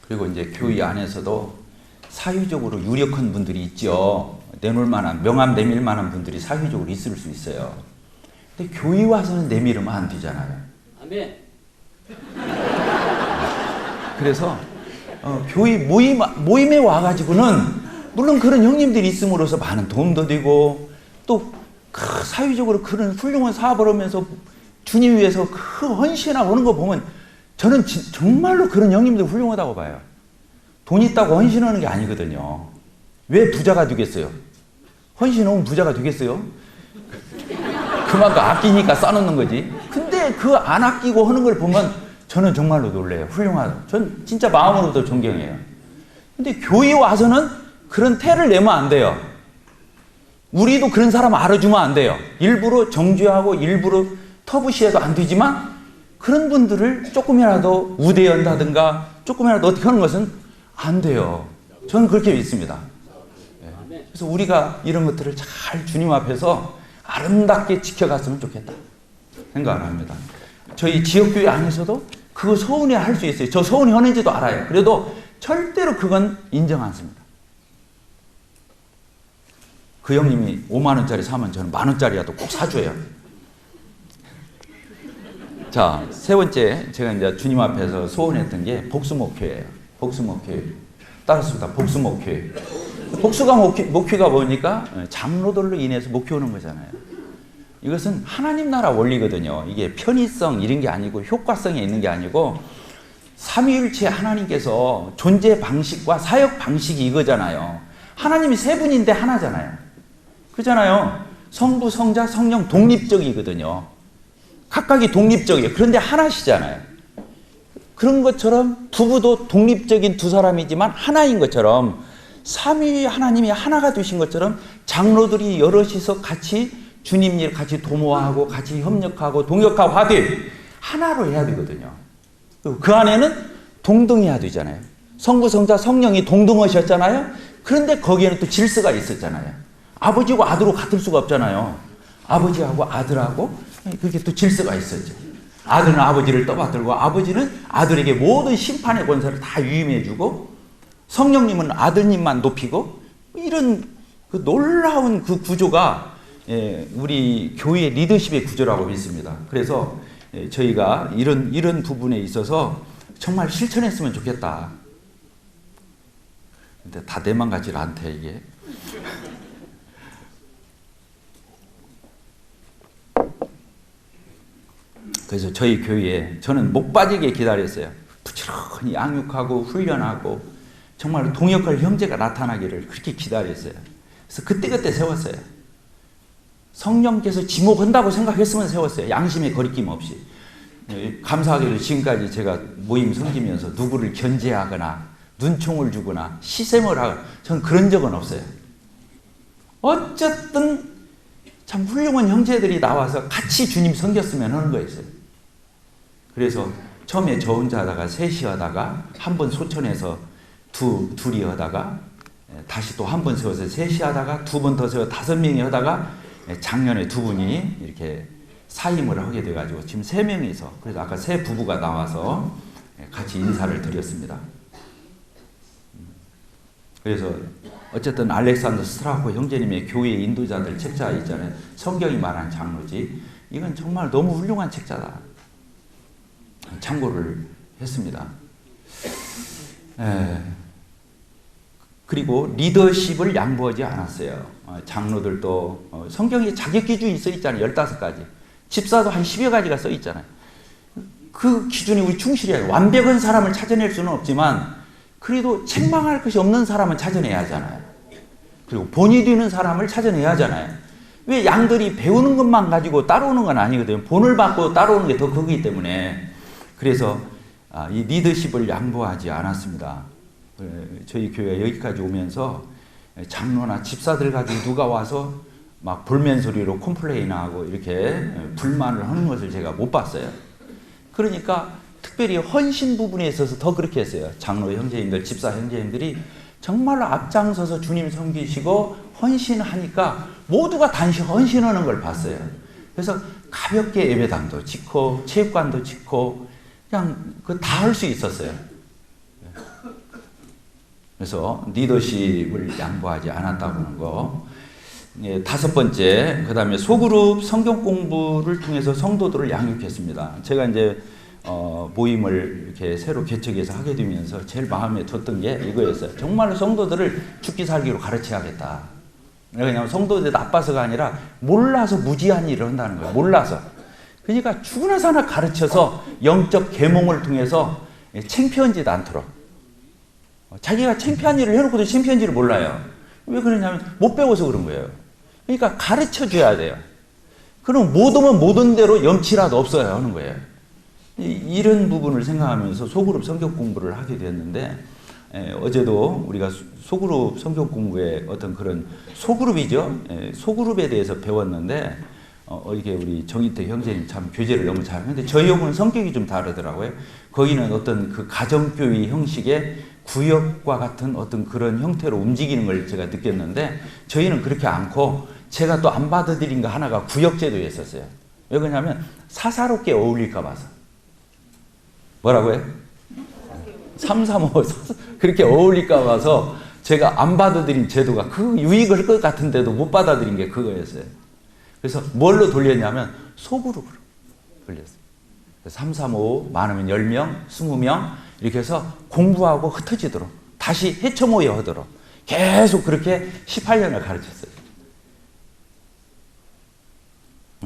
그리고 이제 교회 안에서도 사회적으로 유력한 분들이 있죠. 내놓을 만한, 명함 내밀 만한 분들이 사회적으로 있을 수 있어요. 근데 교회 와서는 내밀으면 안 되잖아요. 아멘. 그래서 교회 모임에 와가지고는 물론 그런 형님들이 있음으로써 많은 도움도 되고 또 사회적으로 그런 훌륭한 사업을 하면서 주님 위해서 그 헌신하고 하는 거 보면 저는 정말로 그런 형님들 훌륭하다고 봐요. 돈 있다고 헌신하는 게 아니거든요. 왜 부자가 되겠어요? 헌신하면 부자가 되겠어요? 그만큼 아끼니까 써놓는 거지. 근데 그 안 아끼고 하는 걸 보면 저는 정말로 놀래요. 훌륭하다. 전 진짜 마음으로도 존경해요. 근데 교회 와서는 그런 태를 내면 안 돼요. 우리도 그런 사람 알아주면 안 돼요. 일부러 정죄하고 일부러 터부시해도 안 되지만 그런 분들을 조금이라도 우대한다든가 조금이라도 어떻게 하는 것은 안 돼요. 저는 그렇게 믿습니다. 그래서 우리가 이런 것들을 잘 주님 앞에서 아름답게 지켜갔으면 좋겠다 생각을 합니다. 저희 지역교회 안에서도 그거 서운해 할 수 있어요. 저 서운해 하는지도 알아요. 그래도 절대로 그건 인정 않습니다. 그 형님이 5만 원짜리 사면 저는 만 원짜리라도 꼭 사줘요. 자, 세 번째 제가 이제 주님 앞에서 소원했던 게 복수목회예요. 복수목회. 따랐습니다. 복수목회. 복수가 목회가 뭐니까 장로들로 인해서 목회하는 거잖아요. 이것은 하나님 나라 원리거든요. 이게 편의성 이런 게 아니고 효과성이 있는 게 아니고 삼위일체 하나님께서 존재 방식과 사역 방식이 이거잖아요. 하나님이 세 분인데 하나잖아요. 그잖아요. 성부, 성자, 성령 독립적이거든요. 각각이 독립적이에요. 그런데 하나시잖아요. 그런 것처럼 부부도 독립적인 두 사람이지만 하나인 것처럼 삼위 하나님이 하나가 되신 것처럼 장로들이 여럿이서 같이 주님 일 같이 도모하고 같이 협력하고 동역하고 하되 하나로 해야 되거든요. 그 안에는 동등해야 되잖아요. 성부, 성자, 성령이 동등하셨잖아요. 그런데 거기에는 또 질서가 있었잖아요. 아버지하고 아들하고 같을 수가 없잖아요. 아버지하고 아들하고 그게 또 질서가 있었죠. 아들은 아버지를 떠받들고 아버지는 아들에게 모든 심판의 권세를 다 위임해주고 성령님은 아들님만 높이고 이런 그 놀라운 그 구조가 우리 교회의 리더십의 구조라고 믿습니다. 그래서 저희가 이런 부분에 있어서 정말 실천했으면 좋겠다. 근데 다 내만 같지 않대 이게. 그래서 저희 교회에 저는 목 빠지게 기다렸어요. 부지런히 양육하고 훈련하고 정말 동역할 형제가 나타나기를 그렇게 기다렸어요. 그래서 그때그때 세웠어요. 성령께서 지목한다고 생각했으면 세웠어요. 양심의 거리낌 없이. 감사하게도 지금까지 제가 모임 섬기면서 누구를 견제하거나 눈총을 주거나 시샘을 하거나 저는 그런 적은 없어요. 어쨌든 참 훌륭한 형제들이 나와서 같이 주님 섬겼으면 하는 거였어요. 그래서 처음에 저 혼자 하다가 셋이 하다가 한 번 소천해서 둘이 하다가 다시 또 한 번 세워서 셋이 하다가 두 번 더 세워 5명이 하다가 작년에 두 분이 이렇게 사임을 하게 돼가지고 지금 3명이서 그래서 아까 세 부부가 나와서 같이 인사를 드렸습니다. 그래서 어쨌든 알렉산더 스트라코 형제님의 교회 인도자들 책자 있잖아요. 성경이 말한 장로지. 이건 정말 너무 훌륭한 책자다. 참고를 했습니다. 그리고 리더십을 양보하지 않았어요. 장로들도 성경에 자격 기준이 써 있잖아요. 15가지. 집사도 한 10여 가지가 써 있잖아요. 그 기준에 우리 충실해야 해요. 완벽한 사람을 찾아낼 수는 없지만 그래도 책망할 것이 없는 사람은 찾아내야 하잖아요. 그리고 본이 되는 사람을 찾아내야 하잖아요. 왜 양들이 배우는 것만 가지고 따라오는 건 아니거든요. 본을 받고 따라오는 게 더 크기 때문에. 그래서 이 리더십을 양보하지 않았습니다. 저희 교회 여기까지 오면서 장로나 집사들 가지고 누가 와서 막 불면 소리로 컴플레인하고 이렇게 불만을 하는 것을 제가 못 봤어요. 그러니까 특별히 헌신 부분에 있어서 더 그렇게 했어요. 장로 형제님들, 집사 형제님들이 정말로 앞장서서 주님 섬기시고 헌신하니까 모두가 단시 헌신하는 걸 봤어요. 그래서 가볍게 예배당도 짓고 체육관도 짓고 그냥 그 다 할 수 있었어요. 그래서 리더십을 양보하지 않았다고 하는 거. 5번째, 그 다음에 소그룹 성경 공부를 통해서 성도들을 양육했습니다. 제가 이제 모임을 이렇게 새로 개척해서 하게 되면서 제일 마음에 뒀던 게 이거였어요. 정말로 성도들을 죽기 살기로 가르쳐야겠다. 왜냐하면 성도들이 나빠서가 아니라 몰라서 무지한 일을 한다는 거예요. 몰라서. 그러니까 죽으나 사나 가르쳐서 영적 계몽을 통해서 창피하지도 않도록. 자기가 창피한 일을 해놓고도 창피한지를 몰라요. 왜 그러냐면 못 배워서 그런 거예요. 그러니까 가르쳐줘야 돼요. 그럼 못 오면 못 온 대로 염치라도 없어야 하는 거예요. 이런 부분을 생각하면서 소그룹 성경 공부를 하게 됐는데, 어제도 우리가 소그룹 성경 공부의 어떤 그런 소그룹이죠. 소그룹에 대해서 배웠는데, 이게 우리 정인태 형제님 참 교제를 너무 잘하는데 저희 형은 성격이 좀 다르더라고요. 거기는 어떤 그 가정교회 형식의 구역과 같은 어떤 그런 형태로 움직이는 걸 제가 느꼈는데, 저희는 그렇게 않고 제가 또 안 받아들인 거 하나가 구역제도였었어요. 왜 그러냐면 사사롭게 어울릴까 봐서. 뭐라고요? 335 그렇게 어울릴까 봐서 제가 안 받아들인 제도가 그 유익을 것 같은데도 못 받아들인 게 그거였어요. 그래서 뭘로 돌렸냐면 소그룹으로 돌렸어요. 3, 3, 5 많으면 10명, 20명 이렇게 해서 공부하고 흩어지도록 다시 헤쳐모여 하도록 계속 그렇게 18년을 가르쳤어요.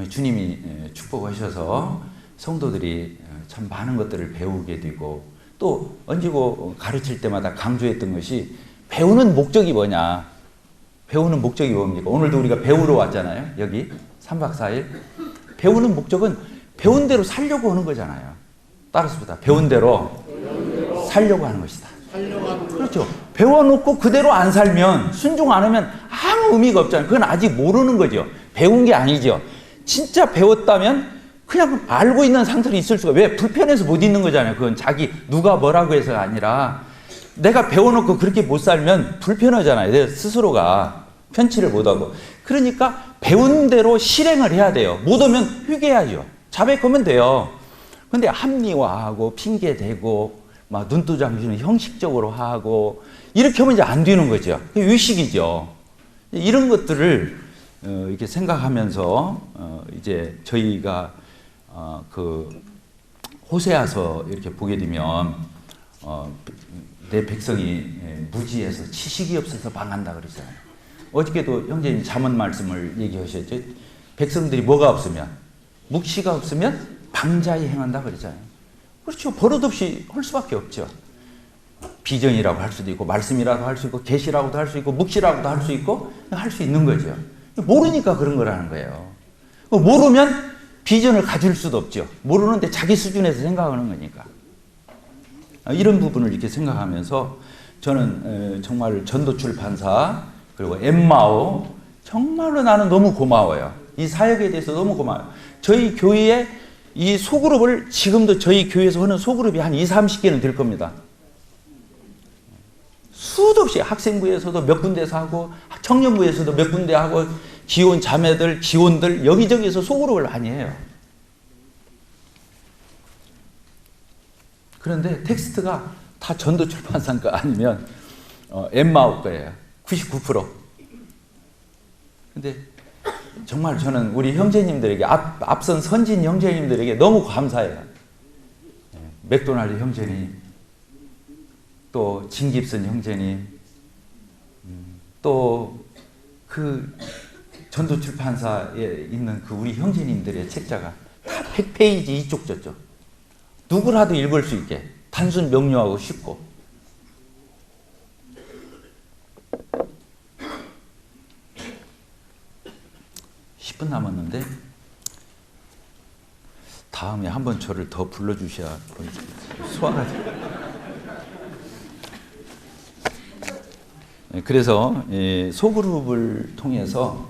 주님이 축복하셔서 성도들이 참 많은 것들을 배우게 되고, 또 얹고 가르칠 때마다 강조했던 것이 배우는 목적이 뭐냐. 배우는 목적이 뭡니까? 오늘도 우리가 배우러 왔잖아요. 여기 3박 4일. 배우는 목적은 배운 대로 살려고 하는 거잖아요. 따라서보다 배운 대로 살려고 하는 것이다. 그렇죠. 배워놓고 그대로 안 살면, 순종 안 하면 아무 의미가 없잖아요. 그건 아직 모르는 거죠. 배운 게 아니죠. 진짜 배웠다면 그냥 알고 있는 상태로 있을 수가, 왜? 불편해서 못 있는 거잖아요. 그건 자기 누가 뭐라고 해서가 아니라 내가 배워놓고 그렇게 못 살면 불편하잖아요. 내 스스로가 편치를 못하고. 그러니까 배운 대로 실행을 해야 돼요. 못 오면 휴게해야죠. 자백하면 돼요. 근데 합리화하고 핑계대고 막 눈두장주는 형식적으로 하고 이렇게 하면 이제 안 되는 거죠. 위식이죠. 이런 것들을 이렇게 생각하면서 이제 저희가 그 호세아서 이렇게 보게 되면 내 백성이 무지해서 지식이 없어서 망한다 그러잖아요. 어저께도 형제님 잠언 말씀을 얘기하셨죠. 백성들이 뭐가 없으면, 묵시가 없으면 방자히 행한다 그러잖아요. 그렇죠. 버릇없이 할 수밖에 없죠. 비전이라고 할 수도 있고, 말씀이라고 할 수 있고, 계시라고도 할 수 있고, 묵시라고도 할 수 있고, 할 수 있는 거죠. 모르니까 그런 거라는 거예요. 모르면 비전을 가질 수도 없죠. 모르는데 자기 수준에서 생각하는 거니까. 이런 부분을 이렇게 생각하면서 저는 정말 전도출판사 그리고 엠마오 정말로 나는 너무 고마워요. 이 사역에 대해서 너무 고마워요. 저희 교회에 이 소그룹을 지금도 저희 교회에서 하는 소그룹이 한 20, 30개는 될 겁니다. 수도 없이 학생부에서도 몇 군데서 하고 청년부에서도 몇 군데 하고 기혼 자매들, 기혼들 여기저기서 소그룹을 많이 해요. 그런데 텍스트가 다 전도출판사 거 아니면 엠마오 거예요. 99%. 근데 정말 저는 우리 형제님들에게 앞선 선진 형제님들에게 너무 감사해요. 맥도날드 형제님, 또 진깁슨 형제님, 또 그 전도출판사에 있는 그 우리 형제님들의 책자가 다 100페이지 이쪽 저쪽. 누구라도 읽을 수 있게 단순 명료하고 쉽고. 분 남았는데 다음에 한번 저를 더 불러주셔야 소화가 돼요. 그래서 소그룹을 통해서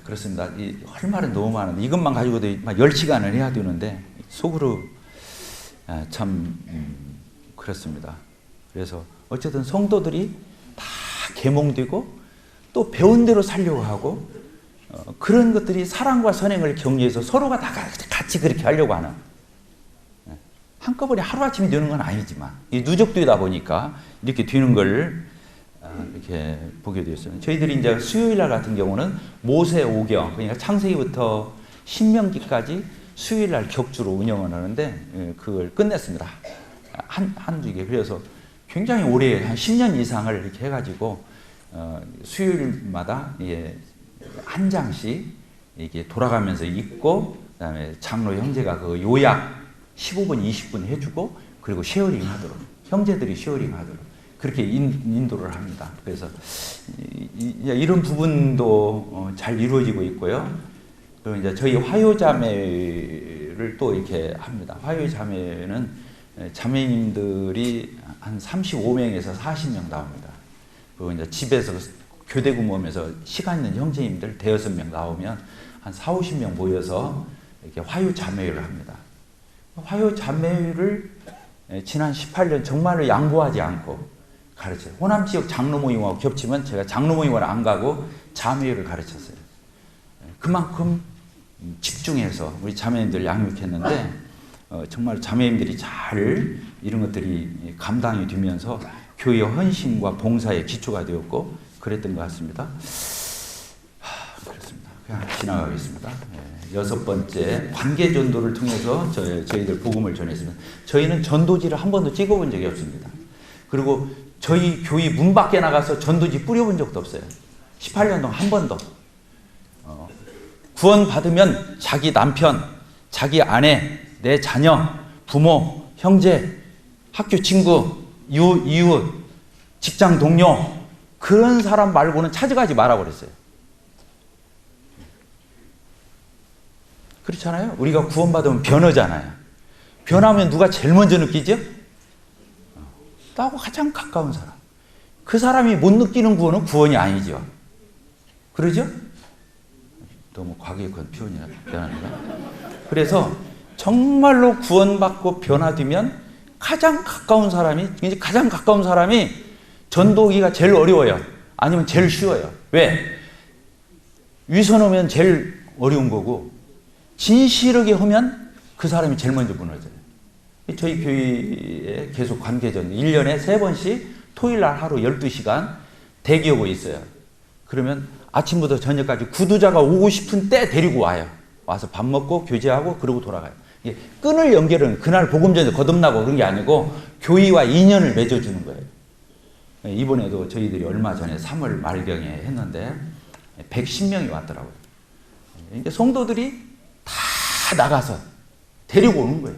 그렇습니다. 할 말은 너무 많은데 이것만 가지고도 10시간을 해야 되는데 소그룹 참 그렇습니다. 그래서 어쨌든 성도들이 다 계몽되고 또 배운 대로 살려고 하고 그런 것들이 사랑과 선행을 격려해서 서로가 다 같이 그렇게 하려고 하는, 한꺼번에 하루아침에 되는 건 아니지만 누적되다 보니까 이렇게 되는 걸 이렇게 보게 되었어요. 저희들이 이제 수요일 날 같은 경우는 모세 오경, 그러니까 창세기부터 신명기까지 수요일 날 격주로 운영을 하는데 그걸 끝냈습니다. 한 주에. 그래서 굉장히 오래 한 10년 이상을 이렇게 해가지고 수요일마다 한 장씩 이게 돌아가면서 읽고 그다음에 장로 형제가 그 요약 15분, 20분 해주고 그리고 쉐어링 하도록 형제들이 쉐어링 하도록 그렇게 인도를 합니다. 그래서 이런 부분도 잘 이루어지고 있고요. 그리고 이제 저희 화요자매를 또 이렇게 합니다. 화요자매는 자매님들이 한 35명에서 40명 나옵니다. 그리고 이제 집에서 교대 근무하면서 시간 있는 형제님들 대여섯 명 나오면 한 4, 50명 모여서 이렇게 화요자매를 합니다. 화요자매를 지난 18년 정말로 양보하지 않고 가르쳐요. 호남 지역 장로 모임하고 겹치면 제가 장로 모임을 안 가고 자매를 가르쳤어요. 그만큼 집중해서 우리 자매님들 양육했는데 정말 자매님들이 잘 이런 것들이 감당이 되면서 교회 헌신과 봉사의 기초가 되었고 그랬던 것 같습니다. 그렇습니다. 그냥 지나가겠습니다. 여섯 번째, 관계 전도를 통해서 저희들 복음을 전했습니다. 저희는 전도지를 한 번도 찍어본 적이 없습니다. 그리고 저희 교회 문 밖에 나가서 전도지 뿌려본 적도 없어요. 18년 동안 한 번도. 구원 받으면 자기 남편, 자기 아내, 내 자녀, 부모, 형제, 학교 친구, 이웃, 직장 동료 그런 사람 말고는 찾아가지 말아 버렸어요. 그렇잖아요. 우리가 구원받으면 변하잖아요. 변하면 누가 제일 먼저 느끼죠? 나하고 가장 가까운 사람. 그 사람이 못 느끼는 구원은 구원이 아니죠. 그러죠? 너무 과격한 표현이나 변합니다. 그래서 정말로 구원받고 변화되면 가장 가까운 사람이 전도기가 제일 어려워요. 아니면 제일 쉬워요. 왜? 위선하면 제일 어려운 거고 진실하게 하면 그 사람이 제일 먼저 무너져요. 저희 교회에 계속 관계전 1년에 3번씩 토요일날 하루 12시간 대기하고 있어요. 그러면 아침부터 저녁까지 구두자가 오고 싶은 때 데리고 와요. 와서 밥 먹고 교제하고 그러고 돌아가요. 이게 끈을 연결은 그날 복음전에 거듭나고 그런 게 아니고 교회와 인연을 맺어주는 거예요. 이번에도 저희들이 얼마 전에 3월 말경에 했는데 110명이 왔더라고요. 이제 성도들이 다 나가서 데리고 오는 거예요.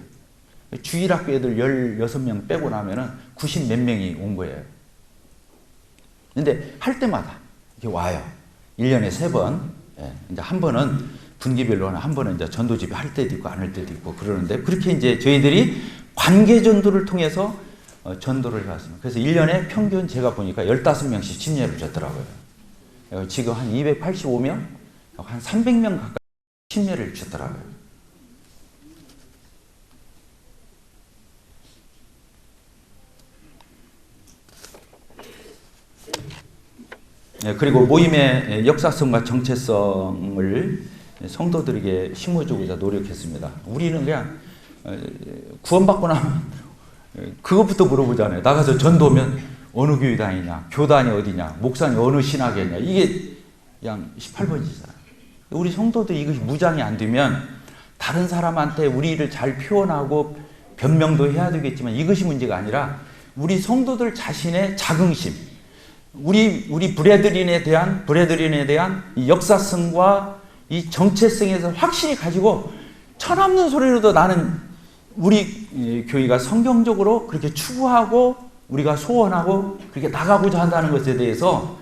주일학교 애들 16명 빼고 나면은 90 몇 명이 온 거예요. 근데 할 때마다 이렇게 와요. 1년에 3번. 이제 한 번은 분기별로는 한 번은 이제 전도집에 할 때도 있고 안 할 때도 있고 그러는데 그렇게 이제 저희들이 관계 전도를 통해서 전도를 해왔습니다. 그래서 1년에 평균 제가 보니까 15명씩 침례를 줬더라고요. 지금 한 285명, 한 300명 가까이 침례를 줬더라고요. 그리고 모임의 역사성과 정체성을 성도들에게 심어주고자 노력했습니다. 우리는 그냥 구원받고 나면 그것부터 물어보잖아요. 나가서 전도하면 어느 교회 다니냐, 교단이 어디냐, 목사님 어느 신학이냐. 이게 그냥 18번이잖아요. 우리 성도들이 이것이 무장이 안 되면 다른 사람한테 우리를 잘 표현하고 변명도 해야 되겠지만 이것이 문제가 아니라 우리 성도들 자신의 자긍심, 우리 브레드린에 대한 이 역사성과 이 정체성에서 확실히 가지고 천없는 소리로도 나는 우리 교회가 성경적으로 그렇게 추구하고 우리가 소원하고 그렇게 나가고자 한다는 것에 대해서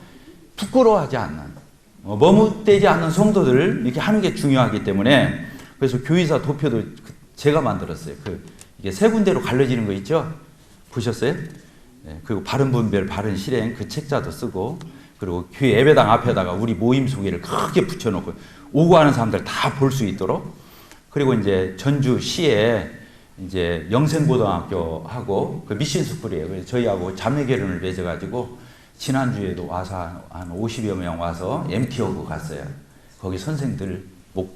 부끄러워하지 않는 머뭇대지 않는 성도들을 이렇게 하는 게 중요하기 때문에 그래서 교회사 도표도 제가 만들었어요. 이게 세 군데로 갈라지는 거 있죠? 보셨어요? 그리고 바른 분별, 바른 실행 그 책자도 쓰고 그리고 교회 예배당 앞에다가 우리 모임 소개를 크게 붙여놓고 오고 가는 사람들 다 볼 수 있도록 그리고 이제 전주시에 이제 영생고등학교하고 그 미신스쿨이에요. 그래서 저희하고 자매결연을 맺어가지고 지난주에도 와서 한 50여 명 와서 MT하고 갔어요. 거기 선생들,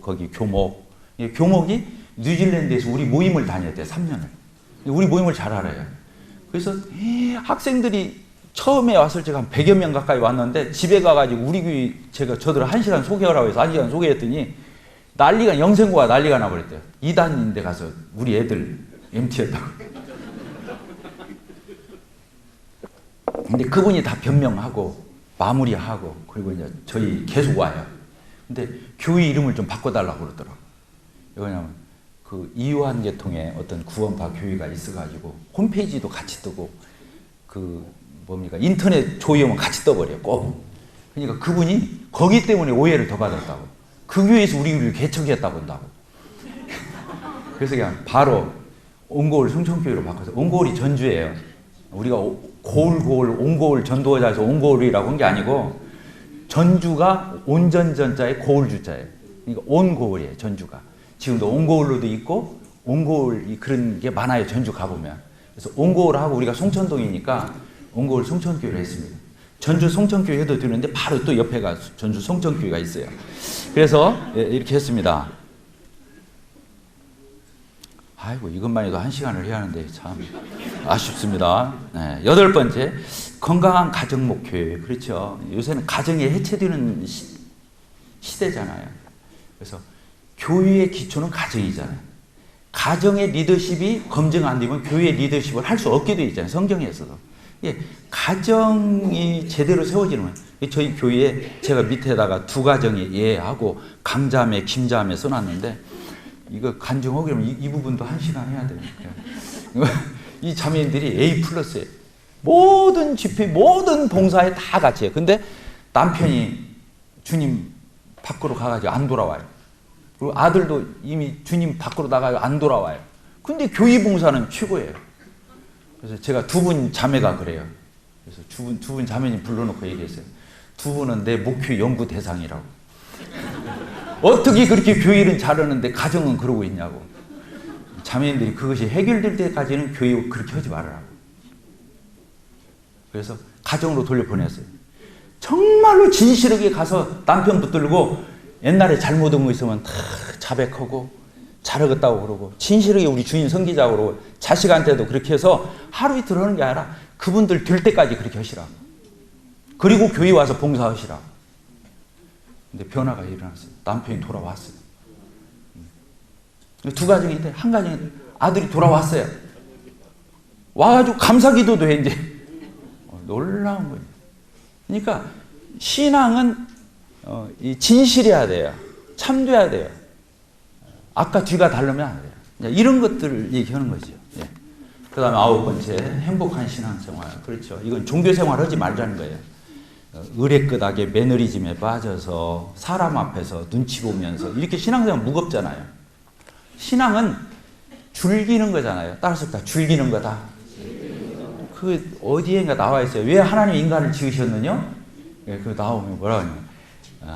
거기 교목이 뉴질랜드에서 우리 모임을 다녔대요. 3년을. 우리 모임을 잘 알아요. 그래서 학생들이 처음에 왔을 때 한 100여 명 가까이 왔는데 집에 가가지고 우리 교회 저들 1시간 소개하라고 해서 1시간 소개했더니 영생고가 난리가 나버렸대요. 2단인데 가서 우리 애들 MT였다고. 근데 그분이 다 변명하고 마무리하고 그리고 이제 저희 계속 와요. 근데 교회 이름을 좀 바꿔달라고 그러더라고요. 왜냐하면 그 이완계통에 어떤 구원파 교회가 있어가지고 홈페이지도 같이 뜨고 그 뭡니까 인터넷 조회하면 같이 떠버려 꼭. 그러니까 그분이 거기 때문에 오해를 더 받았다고. 그 교회에서 우리를 개척했다고 한다고. 그래서 그냥 바로 온고을 성천교회로 바꿔서 온고을이 전주예요. 우리가 고을 온고을 전도자에서 온고을이라고 한 게 아니고 전주가 온전전자에 고을주자예요. 그러니까 온고을이에요. 전주가. 지금도 온고을로도 있고 온고을 그런 게 많아요. 전주 가보면. 그래서 온고을하고 우리가 송천동이니까 온고을 송천교회를 했습니다. 전주 송천교회 해도 되는데 바로 또 옆에가 전주 송천교회가 있어요. 그래서 이렇게 했습니다. 아이고 이것만 해도 1시간을 해야 하는데 참 아쉽습니다. 네, 8번째 건강한 가정 목표예요. 그렇죠. 요새는 가정이 해체되는 시대잖아요. 그래서 교회의 기초는 가정이잖아요. 가정의 리더십이 검증 안 되면 교회의 리더십을 할 수 없게 되어 있잖아요. 성경에서도. 예, 가정이 제대로 세워지는 저희 교회에 제가 밑에다가 2가정이 예하고 강자매, 김자매 써놨는데 이거 간증하기로 이 부분도 1시간 해야 돼요. 이 자매님들이 A+예요. 모든 집회, 모든 봉사에 다 같이 해요. 근데 남편이 주님 밖으로 가가지고 안 돌아와요. 그리고 아들도 이미 주님 밖으로 나가고 안 돌아와요. 근데 교회 봉사는 최고예요. 그래서 제가 2분 자매가 그래요. 그래서 두 분 자매님 불러놓고 얘기했어요. 2분은 내 목표 연구 대상이라고. 어떻게 그렇게 교회는 잘하는데 가정은 그러고 있냐고. 자매님들이 그것이 해결될 때까지는 교회 그렇게 하지 말아라고. 그래서 가정으로 돌려보냈어요. 정말로 진실하게 가서 남편 붙들고 옛날에 잘못한 거 있으면 다 자백하고 잘하겠다고 그러고 진실하게 우리 주인 섬기자고 그러고 자식한테도 그렇게 해서 하루 이틀 하는 게 아니라 그분들 될 때까지 그렇게 하시라고. 그리고 교회 와서 봉사하시라고. 근데 변화가 일어났어요. 남편이 돌아왔어요. 2가정인데 한 가정에 아들이 돌아왔어요. 와가지고 감사기도도 해 이제. 놀라운 거예요. 그러니까 신앙은 진실해야 돼요. 참돼야 돼요. 아까 뒤가 다르면 안 돼요. 이런 것들을 얘기하는 거죠. 예. 그 다음에 9번째 행복한 신앙생활. 그렇죠. 이건 종교생활 하지 말자는 거예요. 의례끄하게 매너리즘에 빠져서 사람 앞에서 눈치 보면서 이렇게 신앙생활 무겁잖아요. 신앙은 즐기는 거잖아요. 따라서 다 즐기는 거다. 그 어디엔가 나와 있어요. 왜 하나님이 인간을 지으셨느냐? 그 나오면 뭐라고 하냐면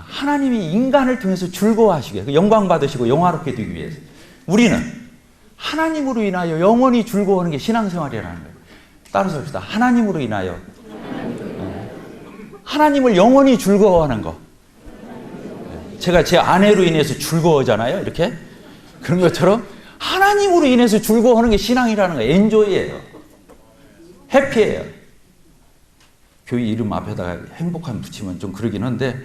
하나님이 인간을 통해서 즐거워하시기 위해서 영광 받으시고 영화롭게 되기 위해서. 우리는 하나님으로 인하여 영원히 즐거워하는 게 신앙생활이라는 거예요. 따라서 합시다. 하나님으로 인하여 하나님을 영원히 즐거워하는 거. 제가 제 아내로 인해서 즐거워하잖아요. 이렇게. 그런 것처럼 하나님으로 인해서 즐거워하는 게 신앙이라는 거예요. 엔조이예요. 해피예요. 교회 이름 앞에다가 행복한 붙이면 좀 그러긴 한데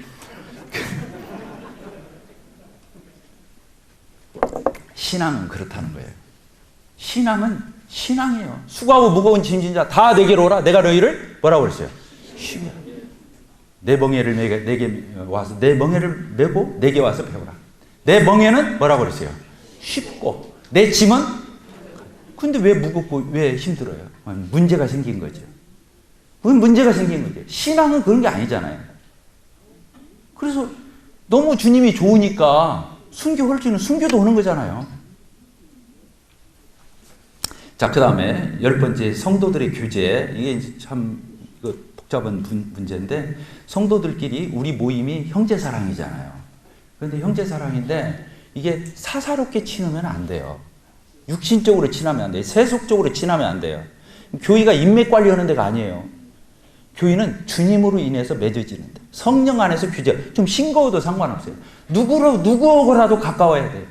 신앙은 그렇다는 거예요. 신앙은 신앙이에요. 수고하고 무거운 짐진 자 다 내게로 오라. 내가 너희를 뭐라고 그랬어요? 쉬게. 내 멍에를 내게 와서 내 멍에를 메고 내게 와서 배우라. 내 멍에는 뭐라고 그랬어요? 쉽고 내 짐은 근데 왜 무겁고 왜 힘들어요? 문제가 생긴 거죠. 그건 문제가 생긴 거죠. 신앙은 그런 게 아니잖아요. 그래서 너무 주님이 좋으니까 순교할 수 있는 순교도 오는 거잖아요. 자, 그 다음에 10번째 성도들의 교제. 이게 이제 참 복잡한 문제인데 성도들끼리 우리 모임이 형제사랑이잖아요. 그런데 형제사랑인데 이게 사사롭게 친하면 안 돼요. 육신적으로 친하면 안 돼요. 세속적으로 친하면 안 돼요. 교회가 인맥 관리하는 데가 아니에요. 교회는 주님으로 인해서 맺어지는 데. 성령 안에서 규제. 좀 싱거워도 상관없어요. 누구하고라도 가까워야 돼요.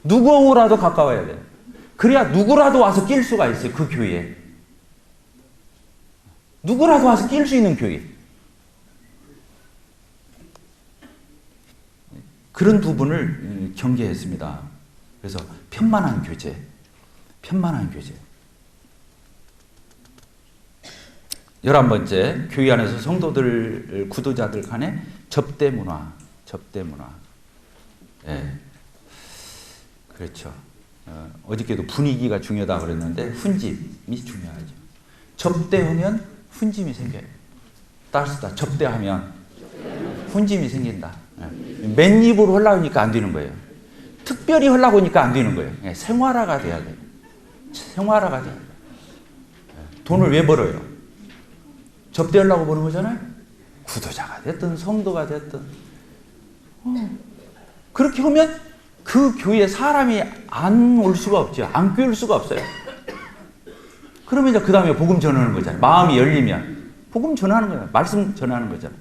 누구하고라도 가까워야 돼요. 그래야 누구라도 와서 낄 수가 있어요. 그 교회에. 누구라도 와서 낄 수 있는 교회. 그런 부분을 경계했습니다. 그래서 편만한 교제. 편만한 교제. 11번째, 교회 안에서 성도들, 구도자들 간의 접대 문화. 접대 문화. 예. 그렇죠. 어저께도 분위기가 중요하다고 그랬는데 훈집이 중요하죠. 접대하면 훈짐이 생겨요. 따라서 접대하면 훈짐이 생긴다. 맨입으로 하려니까 안 되는 거예요. 특별히 하려고 하니까 안 되는 거예요. 생활화가 돼야 돼요. 생활화가 돼야 돼요. 돈을 왜 벌어요? 접대하려고 버는 거잖아요. 구도자가 됐든 성도가 됐든 그렇게 하면 그 교회에 사람이 안 올 수가 없죠. 안 끼울 수가 없어요. 그러면 이제 그 다음에 복음 전하는 거잖아요. 마음이 열리면 복음 전하는 거예요. 말씀 전하는 거잖아요.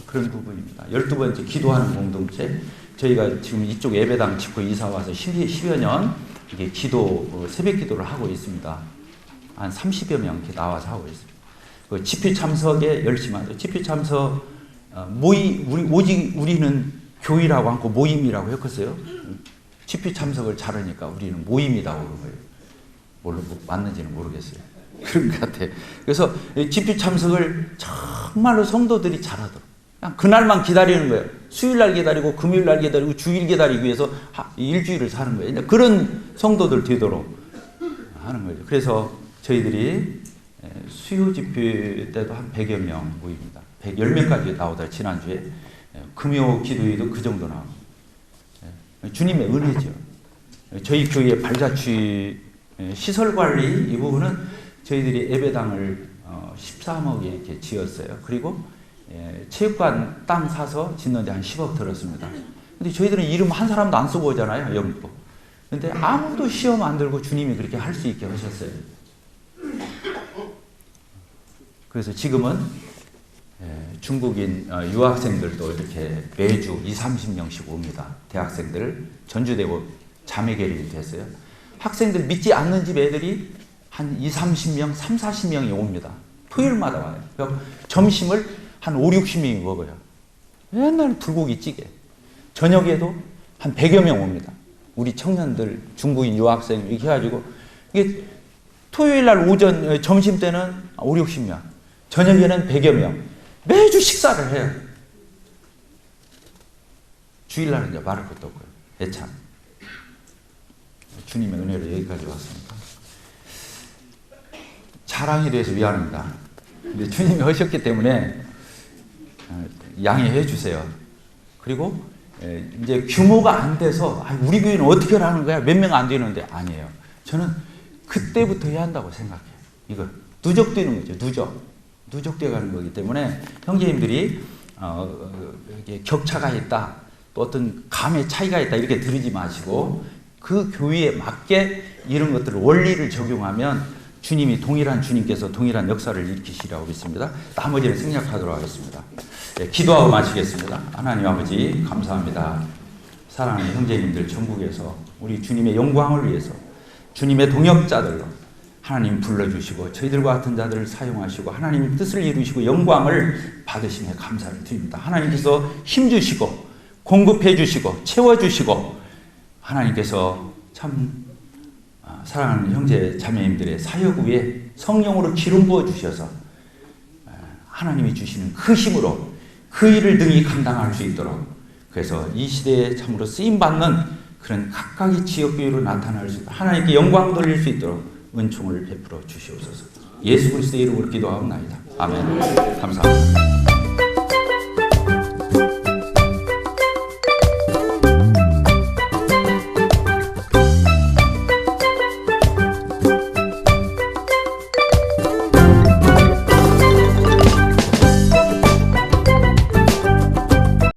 그런 부분입니다. 12번째 기도하는 공동체. 저희가 지금 이쪽 예배당 짓고 이사 와서 10여 년 이게 기도 새벽 기도를 하고 있습니다. 한 30여 명 이렇게 나와서 하고 있습니다. 그 집회 참석에 열심히 하죠. 집회 참석 오직 우리는 교회라고 않고 모임이라고 했었어요. 집회 참석을 잘하니까 우리는 모임이라고 그런 거예요. 뭘로 맞는지는 모르겠어요. 그런 것 같아요. 그래서 집회 참석을 정말로 성도들이 잘하도록 그냥 그날만 기다리는 거예요. 수요일날 기다리고 금요일날 기다리고 주일 기다리기 위해서 일주일을 사는 거예요. 그런 성도들 되도록 하는 거죠. 그래서 저희들이 수요 집회 때도 한 100여 명 모입니다. 10명까지 나오다 지난주에 금요 기도회도 그 정도 나오고 주님의 은혜죠. 저희 교회 발자취 시설관리 이 부분은 저희들이 예배당을 13억에 이렇게 지었어요. 그리고 체육관 땅 사서 짓는데 한 10억 들었습니다. 근데 저희들은 이름 한 사람도 안 쓰고 오잖아요. 영국. 근데 아무도 시험 안 들고 주님이 그렇게 할 수 있게 하셨어요. 그래서 지금은 중국인 유학생들도 이렇게 매주 20-30명씩 옵니다. 대학생들 전주대고 자매결이 됐어요. 학생들 믿지 않는 집 애들이 한 20-30명, 30-40명이 옵니다. 토요일마다 와요. 그래서 점심을 한 50-60명이 먹어요. 맨날 불고기 찌개. 저녁에도 한 100여 명 옵니다. 우리 청년들, 중국인 유학생 이렇게 해가지고 이게 토요일날 오전 점심 때는 50-60명, 저녁에는 100여 명. 매주 식사를 해요. 주일날은 이제 말할 것도 없고요. 애참. 주님의 은혜로 여기까지 왔습니다. 자랑이 돼서 미안합니다. 근데 주님이 하셨기 때문에 양해해 주세요. 그리고 이제 규모가 안 돼서 우리 교회는 어떻게 하는 거야? 몇 명 안 되는데 아니에요. 저는 그때부터 해야 한다고 생각해요. 이거 누적되는 거죠. 누적되어 가는 거기 때문에 형제님들이 격차가 있다, 또 어떤 감의 차이가 있다 이렇게 들으지 마시고 그 교회에 맞게 이런 것들을 원리를 적용하면 주님이 동일한 주님께서 동일한 역사를 일으키시라고 믿습니다. 나머지는 생략하도록 하겠습니다. 기도하고 마치겠습니다. 하나님 아버지 감사합니다. 사랑하는 형제님들 전국에서 우리 주님의 영광을 위해서 주님의 동역자들로 하나님 불러주시고 저희들과 같은 자들을 사용하시고 하나님 뜻을 이루시고 영광을 받으시며 감사를 드립니다. 하나님께서 힘주시고 공급해 주시고 채워주시고 하나님께서 참 사랑하는 형제 자매님들의 사역 위에 성령으로 기름 부어 주셔서 하나님이 주시는 그 힘으로 그 일을 능히 감당할 수 있도록 그래서 이 시대에 참으로 쓰임받는 그런 각각의 지역교회로 나타날 수 있도록 하나님께 영광 돌릴 수 있도록 은총을 베풀어 주시옵소서. 예수 그리스도의 이름으로 기도하옵나이다. 아멘. 감사합니다.